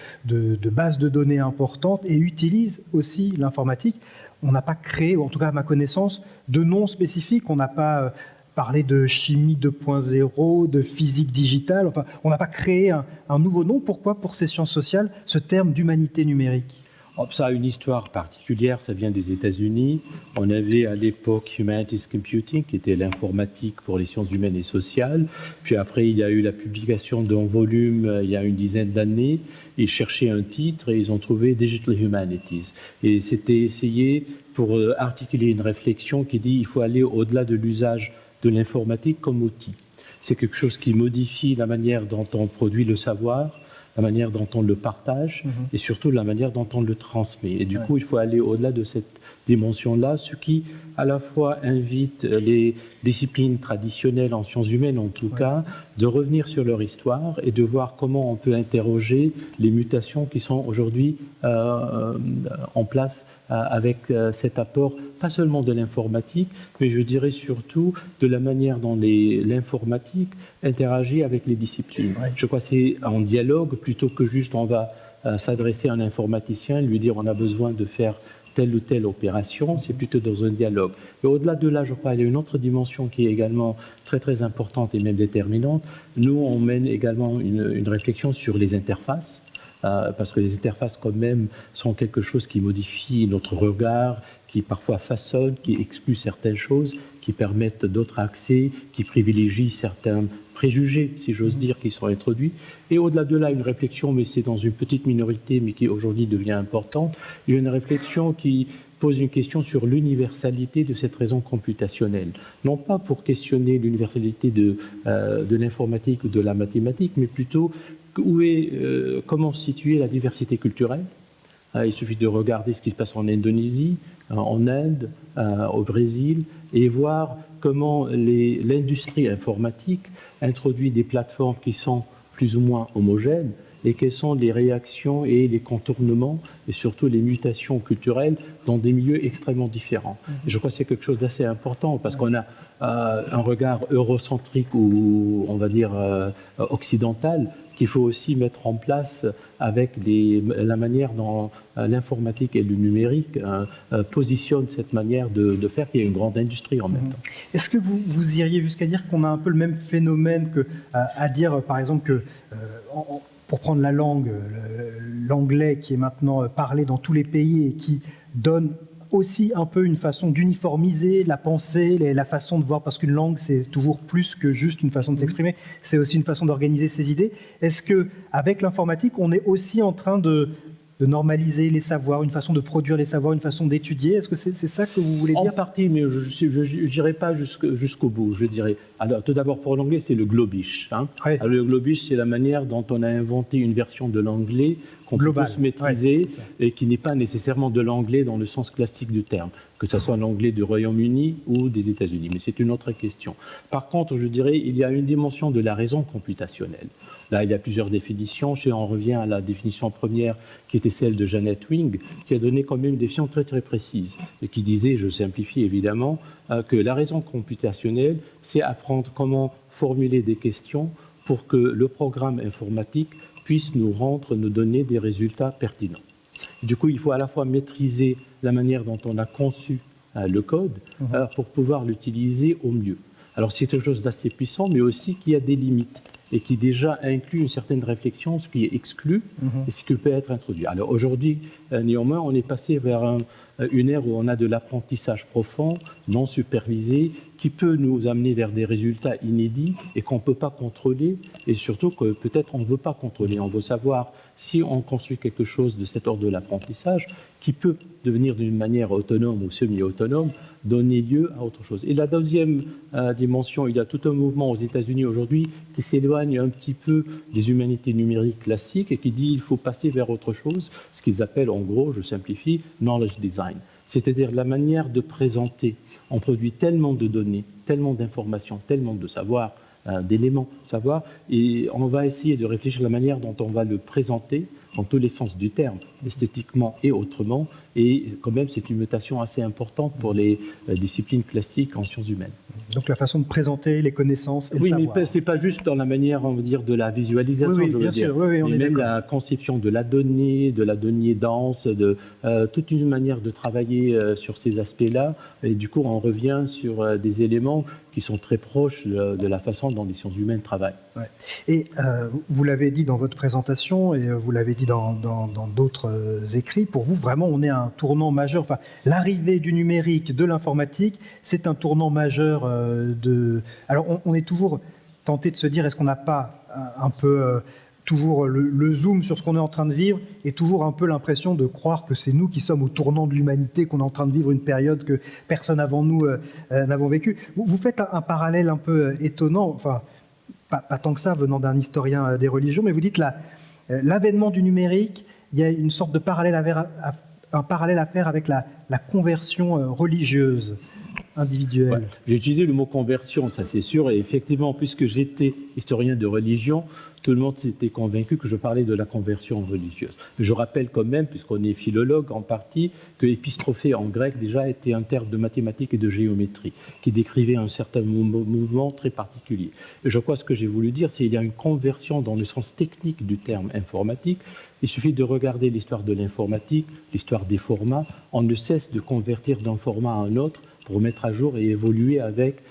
bases de données importantes et utilisent aussi l'informatique. On n'a pas créé, ou en tout cas à ma connaissance, de noms spécifiques, on n'a pas parlé de chimie 2.0, de physique digitale, enfin, on n'a pas créé un nouveau nom. Pourquoi, pour ces sciences sociales, ce terme d'humanité numérique ? Ça a une histoire particulière, ça vient des États-Unis. On avait à l'époque Humanities Computing, qui était l'informatique pour les sciences humaines et sociales. Puis après, il y a eu la publication d'un volume il y a une dizaine d'années. Ils cherchaient un titre et ils ont trouvé Digital Humanities. Et c'était essayé pour articuler une réflexion qui dit qu'il faut aller au-delà de l'usage de l'informatique comme outil. C'est quelque chose qui modifie la manière dont on produit le savoir, la manière dont on le partage et surtout la manière dont on le transmet. Et du coup, il faut aller au-delà de cette dimension-là, ce qui à la fois invite les disciplines traditionnelles en sciences humaines, en tout cas, de revenir sur leur histoire et de voir comment on peut interroger les mutations qui sont aujourd'hui en place avec cet apport, pas seulement de l'informatique, mais je dirais surtout de la manière dont l'informatique interagit avec les disciplines. Je crois que c'est en dialogue, plutôt que juste on va s'adresser à un informaticien, lui dire on a besoin de faire telle ou telle opération, c'est plutôt dans un dialogue. Et au-delà de là, je crois qu'il y a une autre dimension qui est également très très importante et même déterminante. Nous, on mène également une réflexion sur les interfaces, parce que les interfaces quand même sont quelque chose qui modifie notre regard, qui parfois façonne, qui exclut certaines choses, qui permettent d'autres accès, qui privilégient certains préjugés, si j'ose dire, qui sont introduits. Et au-delà de là, une réflexion, mais c'est dans une petite minorité, mais qui aujourd'hui devient importante, il y a une réflexion qui pose une question sur l'universalité de cette raison computationnelle. Non pas pour questionner l'universalité de l'informatique ou de la mathématique, mais plutôt comment situer la diversité culturelle. Il suffit de regarder ce qui se passe en Indonésie, en Inde, au Brésil, et voir comment l'industrie informatique introduit des plateformes qui sont plus ou moins homogènes et quelles sont les réactions et les contournements et surtout les mutations culturelles dans des milieux extrêmement différents. Et je crois que c'est quelque chose d'assez important parce qu'on a un regard eurocentrique ou on va dire occidental qu'il faut aussi mettre en place avec la manière dont l'informatique et le numérique positionnent cette manière de faire qu'il y a une grande industrie en même temps. Est-ce que vous iriez jusqu'à dire qu'on a un peu le même phénomène à dire, par exemple, que pour prendre la langue, l'anglais qui est maintenant parlé dans tous les pays et qui donne aussi un peu une façon d'uniformiser la pensée, la façon de voir, parce qu'une langue, c'est toujours plus que juste une façon de s'exprimer, c'est aussi une façon d'organiser ses idées. Est-ce qu'avec l'informatique, on est aussi en train de normaliser les savoirs, une façon de produire les savoirs, une façon d'étudier? Est-ce que c'est ça que vous voulez dire? En partie, mais je n'irai pas jusqu'au bout. Je dirais. Alors, tout d'abord, pour l'anglais, c'est le globish. Oui. Alors, le globish, c'est la manière dont on a inventé une version de l'anglais qu'on peut tous maîtriser et qui n'est pas nécessairement de l'anglais dans le sens classique du terme, que ce soit l'anglais du Royaume-Uni ou des États-Unis. Mais c'est une autre question. Par contre, je dirais, il y a une dimension de la raison computationnelle. Là, il y a plusieurs définitions. On revient à la définition première qui était celle de Janet Wing, qui a donné quand même une définition très très précise et qui disait, je simplifie évidemment, que la raison computationnelle, c'est apprendre comment formuler des questions pour que le programme informatique puisse nous donner des résultats pertinents. Du coup, il faut à la fois maîtriser la manière dont on a conçu le code pour pouvoir l'utiliser au mieux. Alors, c'est quelque chose d'assez puissant, mais aussi qui a des limites et qui déjà inclut une certaine réflexion, ce qui est exclu et ce qui peut être introduit. Alors aujourd'hui, néanmoins, on est passé vers une ère où on a de l'apprentissage profond, non supervisé, qui peut nous amener vers des résultats inédits et qu'on ne peut pas contrôler, et surtout que peut-être on ne veut pas contrôler. On veut savoir si on construit quelque chose de cet ordre de l'apprentissage qui peut devenir d'une manière autonome ou semi-autonome, donner lieu à autre chose. Et la deuxième dimension, il y a tout un mouvement aux États-Unis aujourd'hui qui s'éloigne un petit peu des humanités numériques classiques et qui dit qu'il faut passer vers autre chose, ce qu'ils appellent en gros, je simplifie, knowledge design. C'est-à-dire la manière de présenter. On produit tellement de données, tellement d'informations, tellement de savoir, d'éléments de savoir, et on va essayer de réfléchir à la manière dont on va le présenter dans tous les sens du terme, esthétiquement et autrement, et quand même c'est une mutation assez importante pour les disciplines classiques en sciences humaines. Donc la façon de présenter les connaissances et le savoir. Mais c'est pas juste dans la manière, on va dire, de la visualisation, je veux dire. Oui, mais même la conception de la donnée dense, toute une manière de travailler sur ces aspects-là. Et du coup, on revient sur des éléments qui sont très proches de la façon dont les sciences humaines travaillent. Ouais. Et vous l'avez dit dans votre présentation et vous l'avez dit dans d'autres écrits, pour vous, vraiment, on est à un tournant majeur. Enfin, l'arrivée du numérique, de l'informatique, c'est un tournant majeur Alors, on est toujours tenté de se dire, est-ce qu'on n'a pas un peu toujours le zoom sur ce qu'on est en train de vivre et toujours un peu l'impression de croire que c'est nous qui sommes au tournant de l'humanité, qu'on est en train de vivre une période que personne avant nous n'avons vécue. Vous faites un parallèle un peu étonnant, enfin, pas tant que ça, venant d'un historien des religions, mais vous dites l'avènement du numérique, il y a une sorte de parallèle à faire avec la conversion religieuse individuelle. Ouais. J'ai utilisé le mot conversion, ça c'est sûr, et effectivement, puisque j'étais historien de religion, tout le monde s'était convaincu que je parlais de la conversion religieuse. Mais je rappelle quand même, puisqu'on est philologue en partie, que épistrophé en grec déjà était un terme de mathématiques et de géométrie, qui décrivait un certain mouvement très particulier. Et je crois que ce que j'ai voulu dire, c'est qu'il y a une conversion dans le sens technique du terme informatique. Il suffit de regarder l'histoire de l'informatique, l'histoire des formats. On ne cesse de convertir d'un format à un autre pour mettre à jour et évoluer avec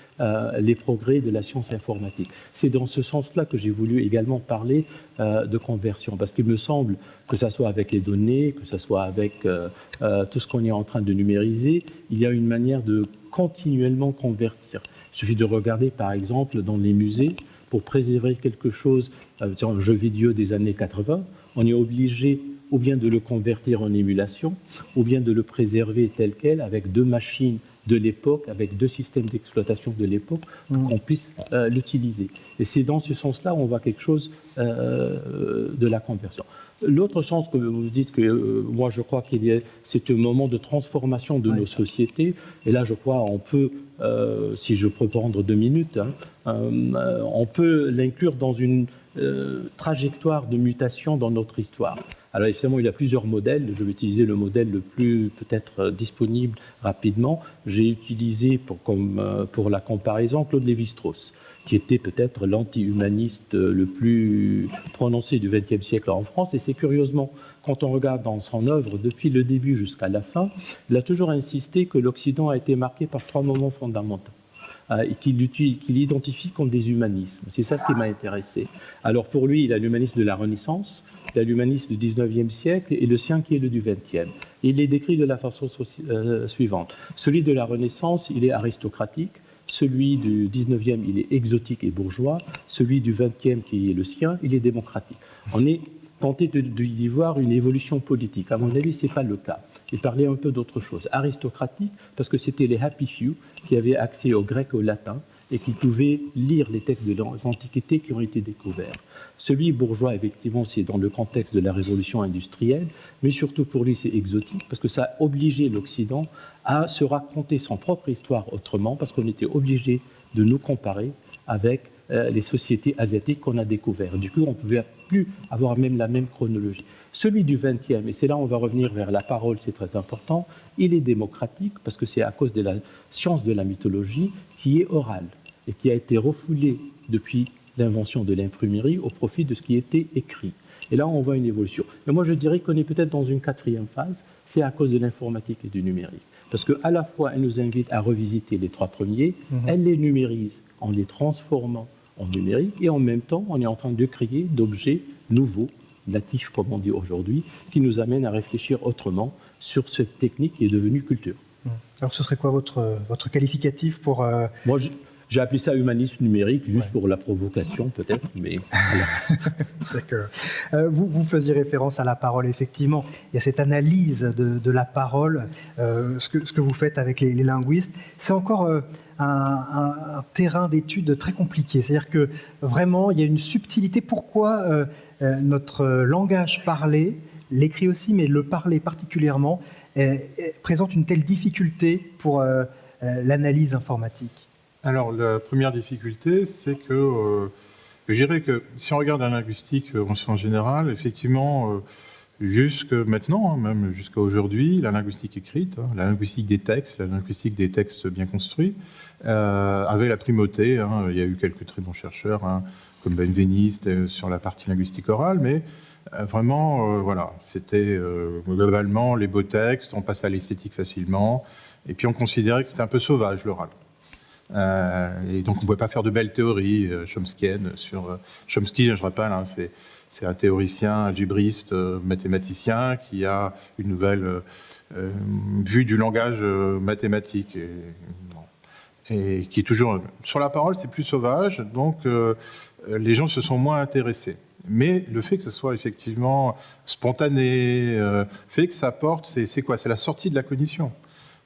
les progrès de la science informatique. C'est dans ce sens-là que j'ai voulu également parler de conversion, parce qu'il me semble que ce soit avec les données, que ce soit avec tout ce qu'on est en train de numériser, il y a une manière de continuellement convertir. Il suffit de regarder, par exemple, dans les musées, pour préserver quelque chose, un jeu vidéo des années 80, on est obligé ou bien de le convertir en émulation, ou bien de le préserver tel quel, avec deux machines de l'époque, avec deux systèmes d'exploitation de l'époque, pour qu'on puisse l'utiliser. Et c'est dans ce sens-là où on voit quelque chose de la conversion. L'autre sens que vous dites que moi je crois c'est un moment de transformation de nos sociétés, et là je crois on peut, si je peux prendre 2 minutes, on peut l'inclure dans une trajectoire de mutation dans notre histoire. Alors évidemment, il y a plusieurs modèles. Je vais utiliser le modèle le plus peut-être disponible rapidement. J'ai utilisé pour la comparaison Claude Lévi-Strauss, qui était peut-être l'anti-humaniste le plus prononcé du XXe siècle en France. Et c'est curieusement, quand on regarde dans son œuvre, depuis le début jusqu'à la fin, il a toujours insisté que l'Occident a été marqué par 3 moments fondamentaux. Et qu'il identifie comme des humanismes. C'est ça ce qui m'a intéressé. Alors pour lui, il a l'humanisme de la Renaissance, il a l'humanisme du XIXe siècle et le sien qui est le du XXe. Et il les décrit de la façon suivante. Celui de la Renaissance, il est aristocratique. Celui du XIXe, il est exotique et bourgeois. Celui du XXe, qui est le sien, il est démocratique. On est tenté d'y voir une évolution politique. À mon avis, ce n'est pas le cas. Il parlait un peu d'autre chose. Aristocratique, parce que c'était les happy few qui avaient accès au grec et au latin et qui pouvaient lire les textes de l'Antiquité qui ont été découverts. Celui bourgeois, effectivement, c'est dans le contexte de la révolution industrielle, mais surtout pour lui, c'est exotique, parce que ça a obligé l'Occident à se raconter son propre histoire autrement, parce qu'on était obligé de nous comparer avec les sociétés asiatiques qu'on a découvertes. Du coup, on ne pouvait plus avoir même la même chronologie. Celui du XXe, et c'est là où on va revenir vers la parole, c'est très important, il est démocratique parce que c'est à cause de la science de la mythologie qui est orale et qui a été refoulée depuis l'invention de l'imprimerie au profit de ce qui était écrit. Et là, on voit une évolution. Et moi, je dirais qu'on est peut-être dans une 4e phase, c'est à cause de l'informatique et du numérique. Parce qu'à la fois, elle nous invite à revisiter les 3 premiers, elle les numérise en les transformant en numérique, et en même temps, on est en train de créer d'objets nouveaux, natifs comme on dit aujourd'hui, qui nous amènent à réfléchir autrement sur cette technique qui est devenue culture. Alors ce serait quoi votre qualificatif pour... Moi, j'ai appelé ça humanisme numérique, juste pour la provocation peut-être, mais... D'accord. Vous faisiez référence à la parole, effectivement. Il y a cette analyse de la parole, ce que vous faites avec les linguistes. C'est encore un terrain d'étude très compliqué. C'est-à-dire que vraiment, il y a une subtilité. Pourquoi notre langage parlé, l'écrit aussi, mais le parler particulièrement, présente une telle difficulté pour l'analyse informatique? Alors, la première difficulté, c'est que je dirais que si on regarde la linguistique en sciences générales, effectivement, jusque maintenant, même jusqu'à aujourd'hui, la linguistique écrite, la linguistique des textes, la linguistique des textes bien construits, avait la primauté. Il y a eu quelques très bons chercheurs, comme Benveniste sur la partie linguistique orale, mais vraiment, voilà, c'était globalement les beaux textes, on passait à l'esthétique facilement, et puis on considérait que c'était un peu sauvage l'oral. Et donc on ne pouvait pas faire de belles théories chomskiennes sur Chomsky, je rappelle, c'est un théoricien algébriste, mathématicien qui a une nouvelle vue du langage mathématique et qui est toujours sur la parole, c'est plus sauvage, donc les gens se sont moins intéressés. Mais le fait que ce soit effectivement spontané, fait que ça porte, c'est quoi? C'est la sortie de la cognition.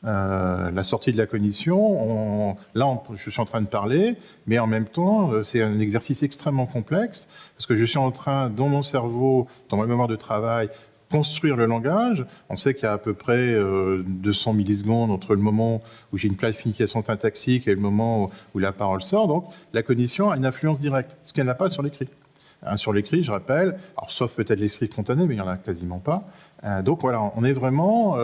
La sortie de la cognition, je suis en train de parler, mais en même temps, c'est un exercice extrêmement complexe, parce que je suis en train, dans mon cerveau, dans ma mémoire de travail, construire le langage. On sait qu'il y a à peu près 200 millisecondes entre le moment où j'ai une planification syntaxique et le moment où la parole sort. Donc, la cognition a une influence directe, ce qu'elle n'a pas sur l'écrit. Sur l'écrit, je rappelle, alors, sauf peut-être l'écrit spontané, mais il n'y en a quasiment pas. Donc voilà, on est vraiment,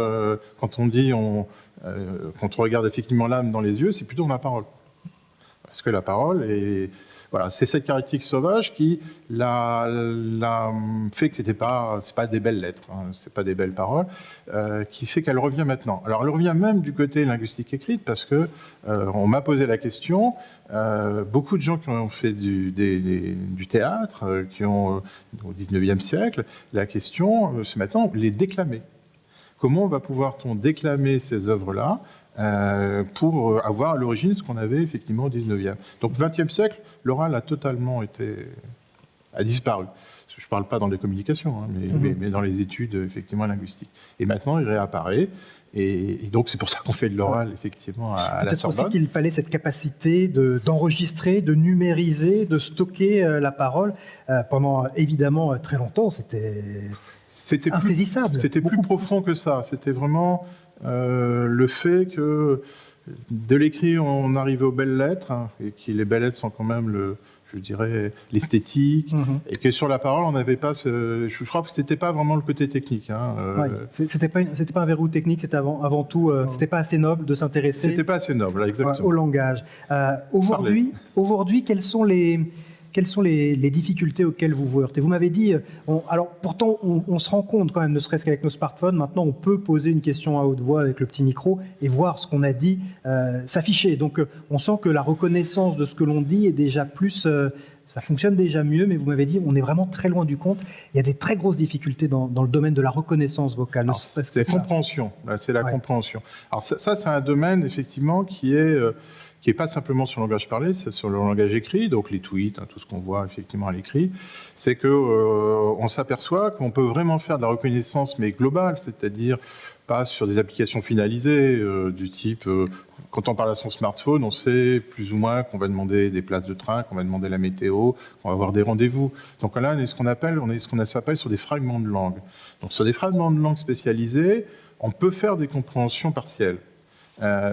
quand on dit, quand on regarde effectivement l'âme dans les yeux, c'est plutôt dans la parole. Parce que la parole est... Voilà, c'est cette caractéristique sauvage qui la fait que c'est pas des belles lettres, c'est pas des belles paroles, qui fait qu'elle revient maintenant. Alors elle revient même du côté linguistique écrite parce que on m'a posé la question. Beaucoup de gens qui ont fait du théâtre, qui ont au XIXe siècle, la question c'est maintenant les déclamer. Comment va pouvoir-t-on déclamer ces œuvres-là pour avoir à l'origine ce qu'on avait effectivement au 19e. Donc, au 20e siècle, l'oral a totalement a disparu. Je ne parle pas dans les communications, mais dans les études effectivement linguistiques. Et maintenant, il réapparaît. Et donc, c'est pour ça qu'on fait de l'oral, effectivement, à la Sorbonne. Peut-être aussi qu'il fallait cette capacité d'enregistrer, de numériser, de stocker la parole. Pendant, évidemment, très longtemps, c'était insaisissable. C'était plus profond que ça. C'était vraiment... le fait que de l'écrit on arrive aux belles lettres et que les belles lettres sont quand même je dirais l'esthétique et que sur la parole on n'avait pas je crois que c'était pas vraiment le côté technique. C'était pas un verrou technique, c'était avant tout c'était pas assez noble de s'intéresser. C'était pas assez noble, exactement. Au langage. Aujourd'hui, quelles sont les difficultés auxquelles vous vous heurtez? Vous m'avez dit, alors pourtant on se rend compte quand même, ne serait-ce qu'avec nos smartphones, maintenant on peut poser une question à haute voix avec le petit micro et voir ce qu'on a dit s'afficher. Donc on sent que la reconnaissance de ce que l'on dit est déjà plus... ça fonctionne déjà mieux, mais vous m'avez dit, on est vraiment très loin du compte. Il y a des très grosses difficultés dans le domaine de la reconnaissance vocale. C'est la compréhension. C'est la compréhension. Alors ça, c'est un domaine effectivement qui est pas simplement sur le langage parlé, c'est sur le langage écrit, donc les tweets, tout ce qu'on voit effectivement à l'écrit, c'est que on s'aperçoit qu'on peut vraiment faire de la reconnaissance, mais globale, c'est-à-dire pas sur des applications finalisées du type, quand on parle à son smartphone, on sait plus ou moins qu'on va demander des places de train, qu'on va demander la météo, qu'on va avoir des rendez-vous. Donc là, on est ce qu'on s'appelle sur des fragments de langue. Donc sur des fragments de langue spécialisés, on peut faire des compréhensions partielles.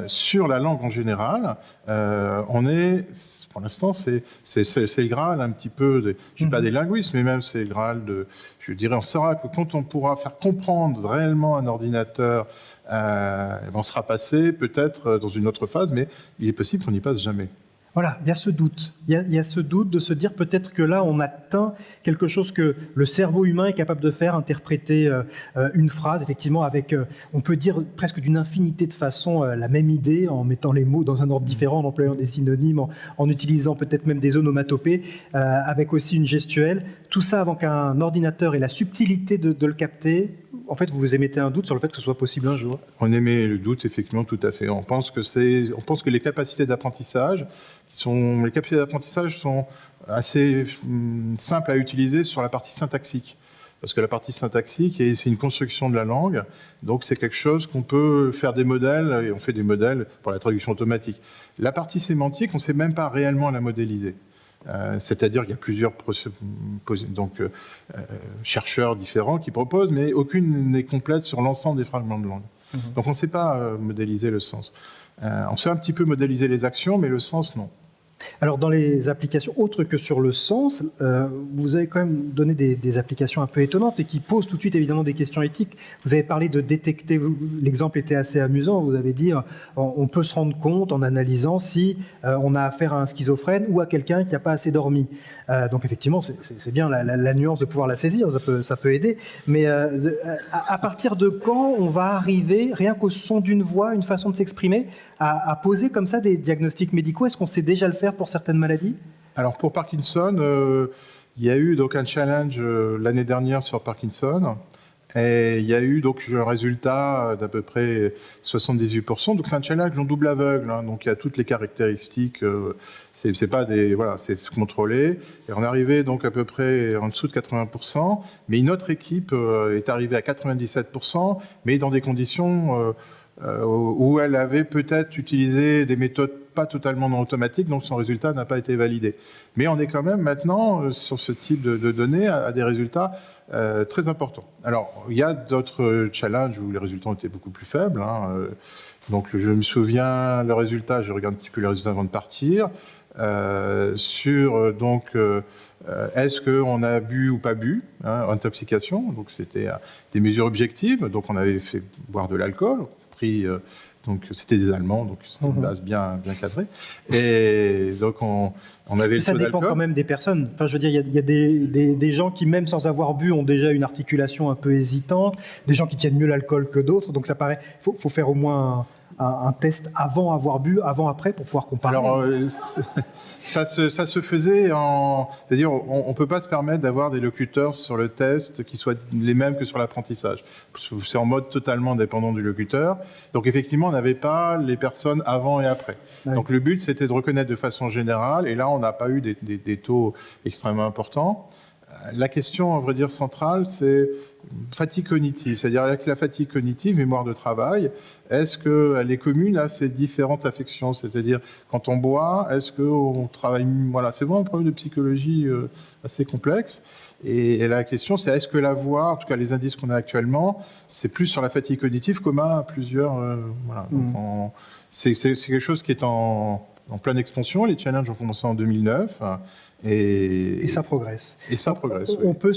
Sur la langue en général, pour l'instant, c'est le Graal un petit peu, je ne dis pas des linguistes, mais même c'est le Graal je dirais, on saura que quand on pourra faire comprendre réellement un ordinateur, on sera passé peut-être dans une autre phase, mais il est possible qu'on n'y passe jamais. Voilà, il y a ce doute. Il y a ce doute de se dire peut-être que là, on atteint quelque chose que le cerveau humain est capable de faire, interpréter une phrase, effectivement, avec, on peut dire presque d'une infinité de façons, la même idée, en mettant les mots dans un ordre différent, en employant des synonymes, en utilisant peut-être même des onomatopées, avec aussi une gestuelle. Tout ça avant qu'un ordinateur ait la subtilité de le capter. En fait, vous émettez un doute sur le fait que ce soit possible un jour? On émet le doute, effectivement, tout à fait. On pense que les capacités d'apprentissage sont assez simples à utiliser sur la partie syntaxique. Parce que la partie syntaxique, c'est une construction de la langue, donc c'est quelque chose qu'on peut faire des modèles, et on fait des modèles pour la traduction automatique. La partie sémantique, on ne sait même pas réellement la modéliser. C'est-à-dire qu'il y a plusieurs chercheurs différents qui proposent, mais aucune n'est complète sur l'ensemble des fragments de langue. Donc on ne sait pas modéliser le sens. On sait un petit peu modéliser les actions, mais le sens, non. Alors dans les applications autres que sur le sens, vous avez quand même donné des applications un peu étonnantes et qui posent tout de suite évidemment des questions éthiques. Vous avez parlé de détecter, l'exemple était assez amusant, vous avez dit on peut se rendre compte en analysant si on a affaire à un schizophrène ou à quelqu'un qui n'a pas assez dormi. Donc effectivement c'est bien la nuance de pouvoir la saisir, ça peut aider, mais à partir de quand on va arriver, rien qu'au son d'une voix, une façon de s'exprimer, à poser comme ça des diagnostics médicaux? Est-ce qu'on sait déjà le faire pour certaines maladies? Alors pour Parkinson, il y a eu donc un challenge l'année dernière sur Parkinson, et il y a eu donc un résultat d'à peu près 78%. Donc c'est un challenge en double aveugle, hein, donc il y a toutes les caractéristiques. C'est pas des voilà, c'est contrôlé. Et on est arrivé donc à peu près en dessous de 80%, mais une autre équipe est arrivée à 97%, mais dans des conditions où elle avait peut-être utilisé des méthodes pas totalement non automatiques, donc son résultat n'a pas été validé. Mais on est quand même maintenant, sur ce type de données, à des résultats très importants. Alors, il y a d'autres challenges où les résultats étaient beaucoup plus faibles. Hein, donc, je me souviens, le résultat, je regarde un petit peu les résultats avant de partir, sur donc... est-ce qu'on a bu ou pas bu, hein, intoxication, donc c'était des mesures objectives, donc on avait fait boire de l'alcool, donc c'était des Allemands, donc c'était une base bien cadrée, et donc on avait le ça taux dépend d'alcool. quand même des personnes. Enfin, je veux dire, il y a des gens qui, même sans avoir bu, ont déjà une articulation un peu hésitante, des gens qui tiennent mieux l'alcool que d'autres, donc ça paraît, faut faire au moins un test avant avoir bu, avant-après, pour pouvoir comparer. Alors, ça se faisait en... C'est-à-dire, on ne peut pas se permettre d'avoir des locuteurs sur le test qui soient les mêmes que sur l'apprentissage. C'est en mode totalement dépendant du locuteur. Donc, effectivement, on n'avait pas les personnes avant et après. Ouais. Donc, le but, c'était de reconnaître de façon générale. Et là, on n'a pas eu des taux extrêmement importants. La question, à vrai dire, centrale, c'est fatigue cognitive. C'est-à-dire, avec la fatigue cognitive, mémoire de travail, est-ce qu'elle est commune à ces différentes affections? C'est-à-dire, quand on boit, est-ce qu'on travaille... Voilà, c'est vraiment un problème de psychologie assez complexe. Et la question, c'est est-ce que la voix, en tout cas les indices qu'on a actuellement, c'est plus sur la fatigue cognitive commun à plusieurs... voilà. Donc c'est quelque chose qui est en pleine expansion. Les challenges ont commencé en 2009. Et ça progresse. Et ça progresse, oui. On peut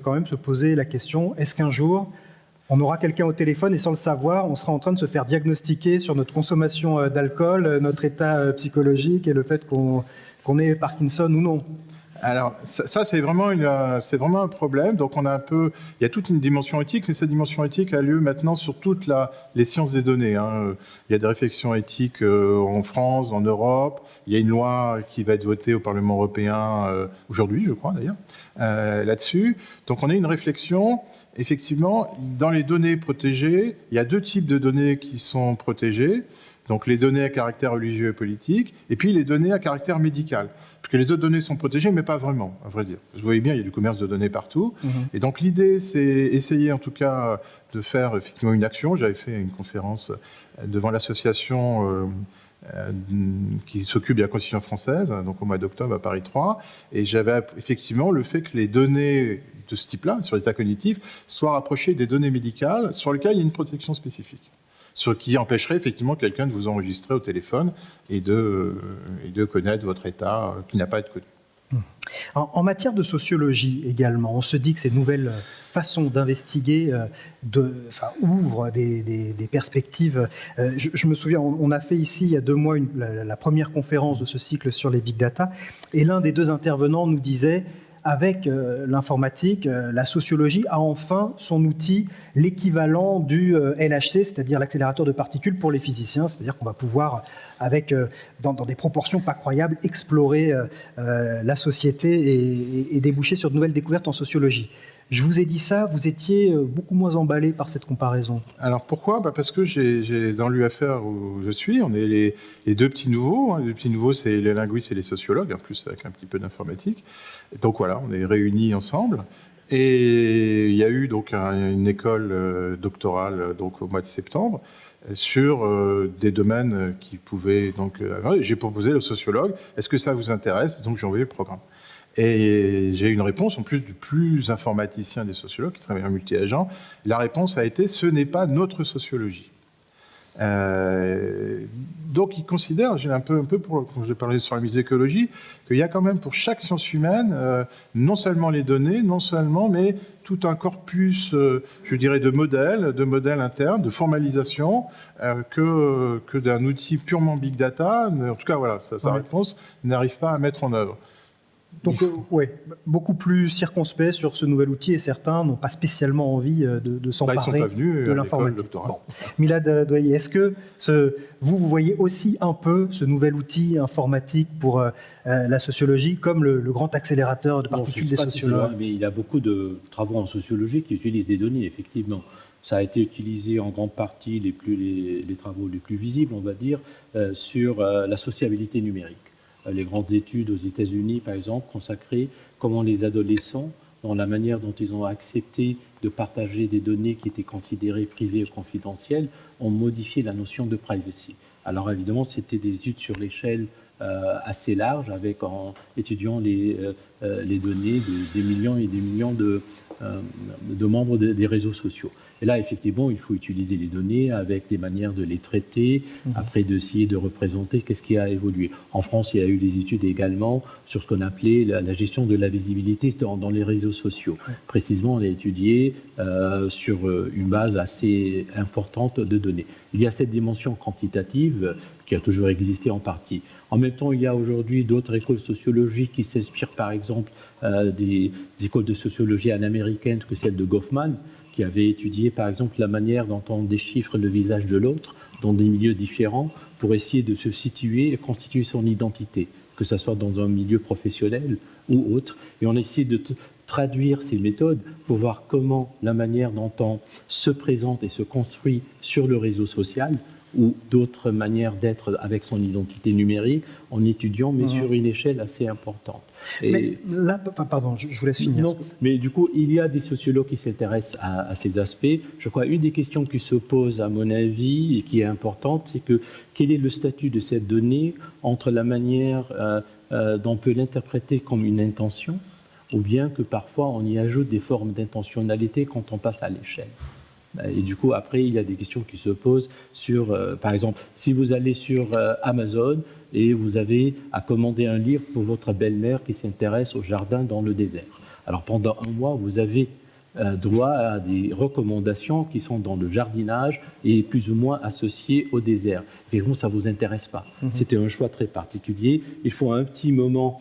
quand même se poser la question, est-ce qu'un jour, on aura quelqu'un au téléphone et sans le savoir, on sera en train de se faire diagnostiquer sur notre consommation d'alcool, notre état psychologique et le fait qu'on ait Parkinson ou non? Alors, ça c'est vraiment un problème. Donc, il y a toute une dimension éthique, mais cette dimension éthique a lieu maintenant sur toutes les sciences des données. Hein. Il y a des réflexions éthiques en France, en Europe. Il y a une loi qui va être votée au Parlement européen aujourd'hui, je crois d'ailleurs, là-dessus. Donc, on a une réflexion. Effectivement, dans les données protégées, il y a deux types de données qui sont protégées. Donc, les données à caractère religieux et politique, et puis les données à caractère médical. Parce que les autres données sont protégées, mais pas vraiment, à vrai dire. Vous voyez bien, il y a du commerce de données partout. Et donc, l'idée, c'est essayer, en tout cas, de faire effectivement une action. J'avais fait une conférence devant l'association qui s'occupe de la Constitution française, donc au mois d'octobre à Paris 3. Et j'avais effectivement le fait que les données de ce type-là, sur l'état cognitif, soient rapprochées des données médicales sur lesquelles il y a une protection spécifique. Ce qui empêcherait effectivement quelqu'un de vous enregistrer au téléphone et de connaître votre état qui n'a pas à être connu. En matière de sociologie également, on se dit que ces nouvelles façons d'investiguer ouvrent des perspectives. Je me souviens, on a fait ici il y a 2 mois la première conférence de ce cycle sur les big data, et l'un des 2 intervenants nous disait: avec l'informatique, la sociologie a enfin son outil, l'équivalent du LHC, c'est-à-dire l'accélérateur de particules pour les physiciens. C'est-à-dire qu'on va pouvoir, dans des proportions pas croyables, explorer la société et déboucher sur de nouvelles découvertes en sociologie. Je vous ai dit ça, vous étiez beaucoup moins emballé par cette comparaison. Alors pourquoi ? Parce que dans l'UFR où je suis, on est les 2 petits nouveaux. Hein. Les 2 petits nouveaux, c'est les linguistes et les sociologues, en plus avec un petit peu d'informatique. Et donc voilà, on est réunis ensemble. Et il y a eu donc une école doctorale donc, au mois de septembre sur des domaines qui pouvaient... Donc, j'ai proposé aux sociologues, est-ce que ça vous intéresse ? Donc j'ai envoyé le programme. Et j'ai eu une réponse, en plus du plus informaticien des sociologues, qui travaille en multi-agent. La réponse a été, ce n'est pas notre sociologie. Donc, il considère, j'ai un peu pour, quand je parlais sur la musicologie, qu'il y a quand même pour chaque science humaine, non seulement les données, mais tout un corpus, je dirais, de modèles internes, de formalisation, que d'un outil purement big data. En tout cas, voilà, sa réponse n'arrive pas à mettre en œuvre. Donc, oui, beaucoup plus circonspect sur ce nouvel outil, et certains n'ont pas spécialement envie de s'emparer de l'informatique. Bon. Milad Doyi, est-ce que vous voyez aussi un peu ce nouvel outil informatique pour la sociologie comme le grand accélérateur de particules des sociologues? Mais il y a beaucoup de travaux en sociologie qui utilisent des données, effectivement. Ça a été utilisé en grande partie, les travaux les plus visibles, on va dire, sur la sociabilité numérique. Les grandes études aux États-Unis, par exemple, consacrées comment les adolescents, dans la manière dont ils ont accepté de partager des données qui étaient considérées privées ou confidentielles, ont modifié la notion de privacy. Alors évidemment, c'était des études sur l'échelle assez large, avec en étudiant les données des millions et des millions de membres des réseaux sociaux. Et là, effectivement, il faut utiliser les données avec des manières de les traiter, après d'essayer de représenter qu'est-ce qui a évolué. En France, il y a eu des études également sur ce qu'on appelait la gestion de la visibilité dans les réseaux sociaux. Précisément, on a étudié sur une base assez importante de données. Il y a cette dimension quantitative qui a toujours existé en partie. En même temps, il y a aujourd'hui d'autres écoles sociologiques qui s'inspirent, par exemple, des écoles de sociologie américaines que celle de Goffman, qui avait étudié, par exemple, la manière dont on déchiffre le visage de l'autre dans des milieux différents pour essayer de se situer et constituer son identité, que ce soit dans un milieu professionnel ou autre. Et on essaie de traduire ces méthodes pour voir comment la manière dont on se présente et se construit sur le réseau social ou d'autres manières d'être avec son identité numérique en étudiant, mais sur une échelle assez importante. Et mais là, pardon, je vous laisse finir. Non, mais du coup, il y a des sociologues qui s'intéressent à ces aspects. Je crois une des questions qui se pose, à mon avis, et qui est importante, c'est que quel est le statut de cette donnée entre la manière dont on peut l'interpréter comme une intention, ou bien que parfois on y ajoute des formes d'intentionnalité quand on passe à l'échelle. Et du coup, après, il y a des questions qui se posent sur, par exemple, si vous allez sur Amazon et vous avez à commander un livre pour votre belle-mère qui s'intéresse au jardin dans le désert. Alors, pendant un mois, vous avez droit à des recommandations qui sont dans le jardinage et plus ou moins associées au désert. Évidemment, ça ne vous intéresse pas. C'était un choix très particulier. Il faut un petit moment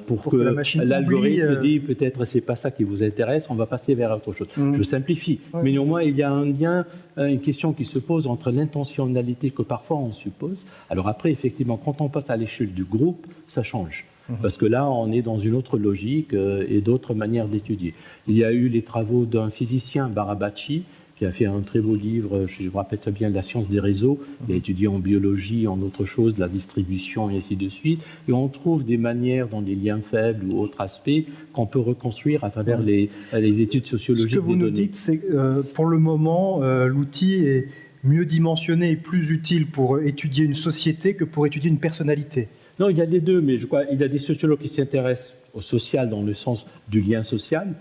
pour que l'algorithme dise peut-être c'est pas ça qui vous intéresse, on va passer vers autre chose. Je simplifie. Mais néanmoins, il y a un lien, une question qui se pose entre l'intentionnalité que parfois on suppose. Alors après, effectivement, quand on passe à l'échelle du groupe, ça change. Parce que là, on est dans une autre logique et d'autres manières d'étudier. Il y a eu les travaux d'un physicien, Barabachi, qui a fait un très beau livre, je me rappelle très bien, La science des réseaux. Il a étudié en biologie, en autre chose, la distribution et ainsi de suite. Et on trouve des manières dans les liens faibles ou autres aspects qu'on peut reconstruire à travers les études sociologiques des données. Ce que vous nous dites, c'est que pour le moment, l'outil est mieux dimensionné et plus utile pour étudier une société que pour étudier une personnalité. Non, il y a les deux, mais je crois qu'il y a des sociologues qui s'intéressent au social dans le sens du lien social,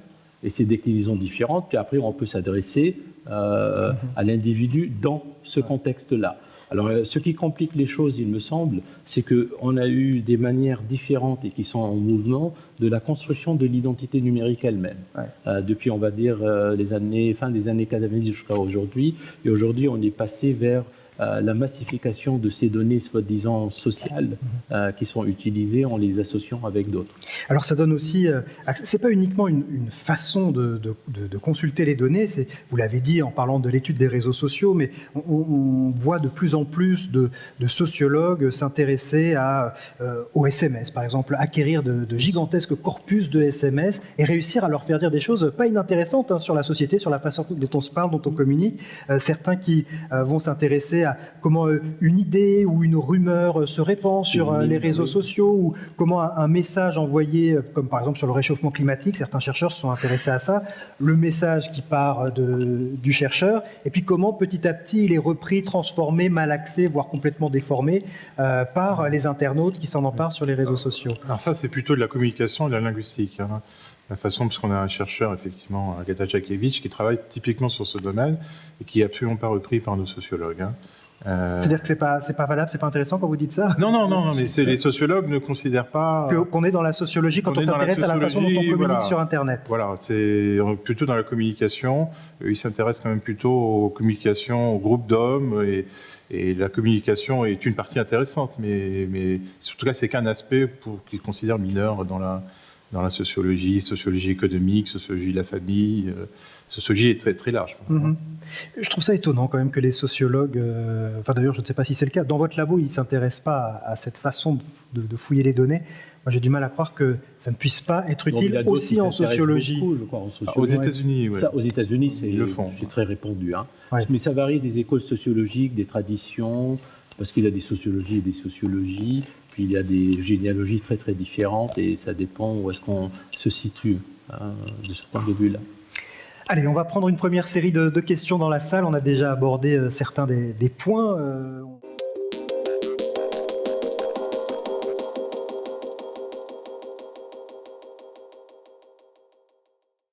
et c'est déclinaisons différentes, puis après on peut s'adresser à l'individu dans ce contexte-là. Alors, ce qui complique les choses, il me semble, c'est qu'on a eu des manières différentes et qui sont en mouvement de la construction de l'identité numérique elle-même. Depuis, on va dire, fin des années 90 jusqu'à aujourd'hui. Et aujourd'hui, on est passé vers la massification de ces données soi-disant sociales qui sont utilisées en les associant avec d'autres. Alors ça donne aussi, c'est pas uniquement une façon de consulter les données, vous l'avez dit en parlant de l'étude des réseaux sociaux, mais on voit de plus en plus de sociologues s'intéresser aux SMS, par exemple, acquérir de gigantesques corpus de SMS et réussir à leur faire dire des choses pas inintéressantes sur la société, sur la façon dont on se parle, dont on communique. Certains qui vont s'intéresser à comment une idée ou une rumeur se répand sur les réseaux sociaux, ou comment un message envoyé, comme par exemple sur le réchauffement climatique, certains chercheurs se sont intéressés à ça, le message qui part du chercheur, et puis comment petit à petit il est repris, transformé, malaxé, voire complètement déformé par les internautes qui s'en emparent sur les réseaux sociaux. Alors ça, c'est plutôt de la communication et de la linguistique. La façon, parce qu'on a un chercheur, effectivement, Agata Jakiewicz, qui travaille typiquement sur ce domaine et qui n'est absolument pas repris par nos sociologues. C'est-à-dire que c'est pas valable, c'est pas intéressant quand vous dites ça? Non, mais les sociologues ne considèrent pas... Qu'on est dans la sociologie quand qu'on on est dans la s'intéresse à la façon dont on communique voilà. sur Internet. Voilà, c'est plutôt dans la communication. Ils s'intéressent quand même plutôt aux communications, aux groupes d'hommes, et la communication est une partie intéressante, mais en tout cas, c'est qu'un aspect qu'ils considèrent mineur dans la sociologie économique, sociologie de la famille. Sociologie est très, très large. Mm-hmm. Je trouve ça étonnant quand même que les sociologues, enfin d'ailleurs je ne sais pas si c'est le cas, dans votre labo ils ne s'intéressent pas à cette façon de fouiller les données. Moi j'ai du mal à croire que ça ne puisse pas être utile aussi en sociologie. Beaucoup, je crois, en sociologie. Aux États-Unis, oui. Aux États-Unis, c'est très répandu. Hein. Ouais. Mais ça varie des écoles sociologiques, des traditions, parce qu'il y a des sociologies et des sociologies, puis il y a des généalogies très très différentes, et ça dépend où est-ce qu'on se situe de ce point de vue-là. Allez, on va prendre une première série de questions dans la salle. On a déjà abordé certains des points.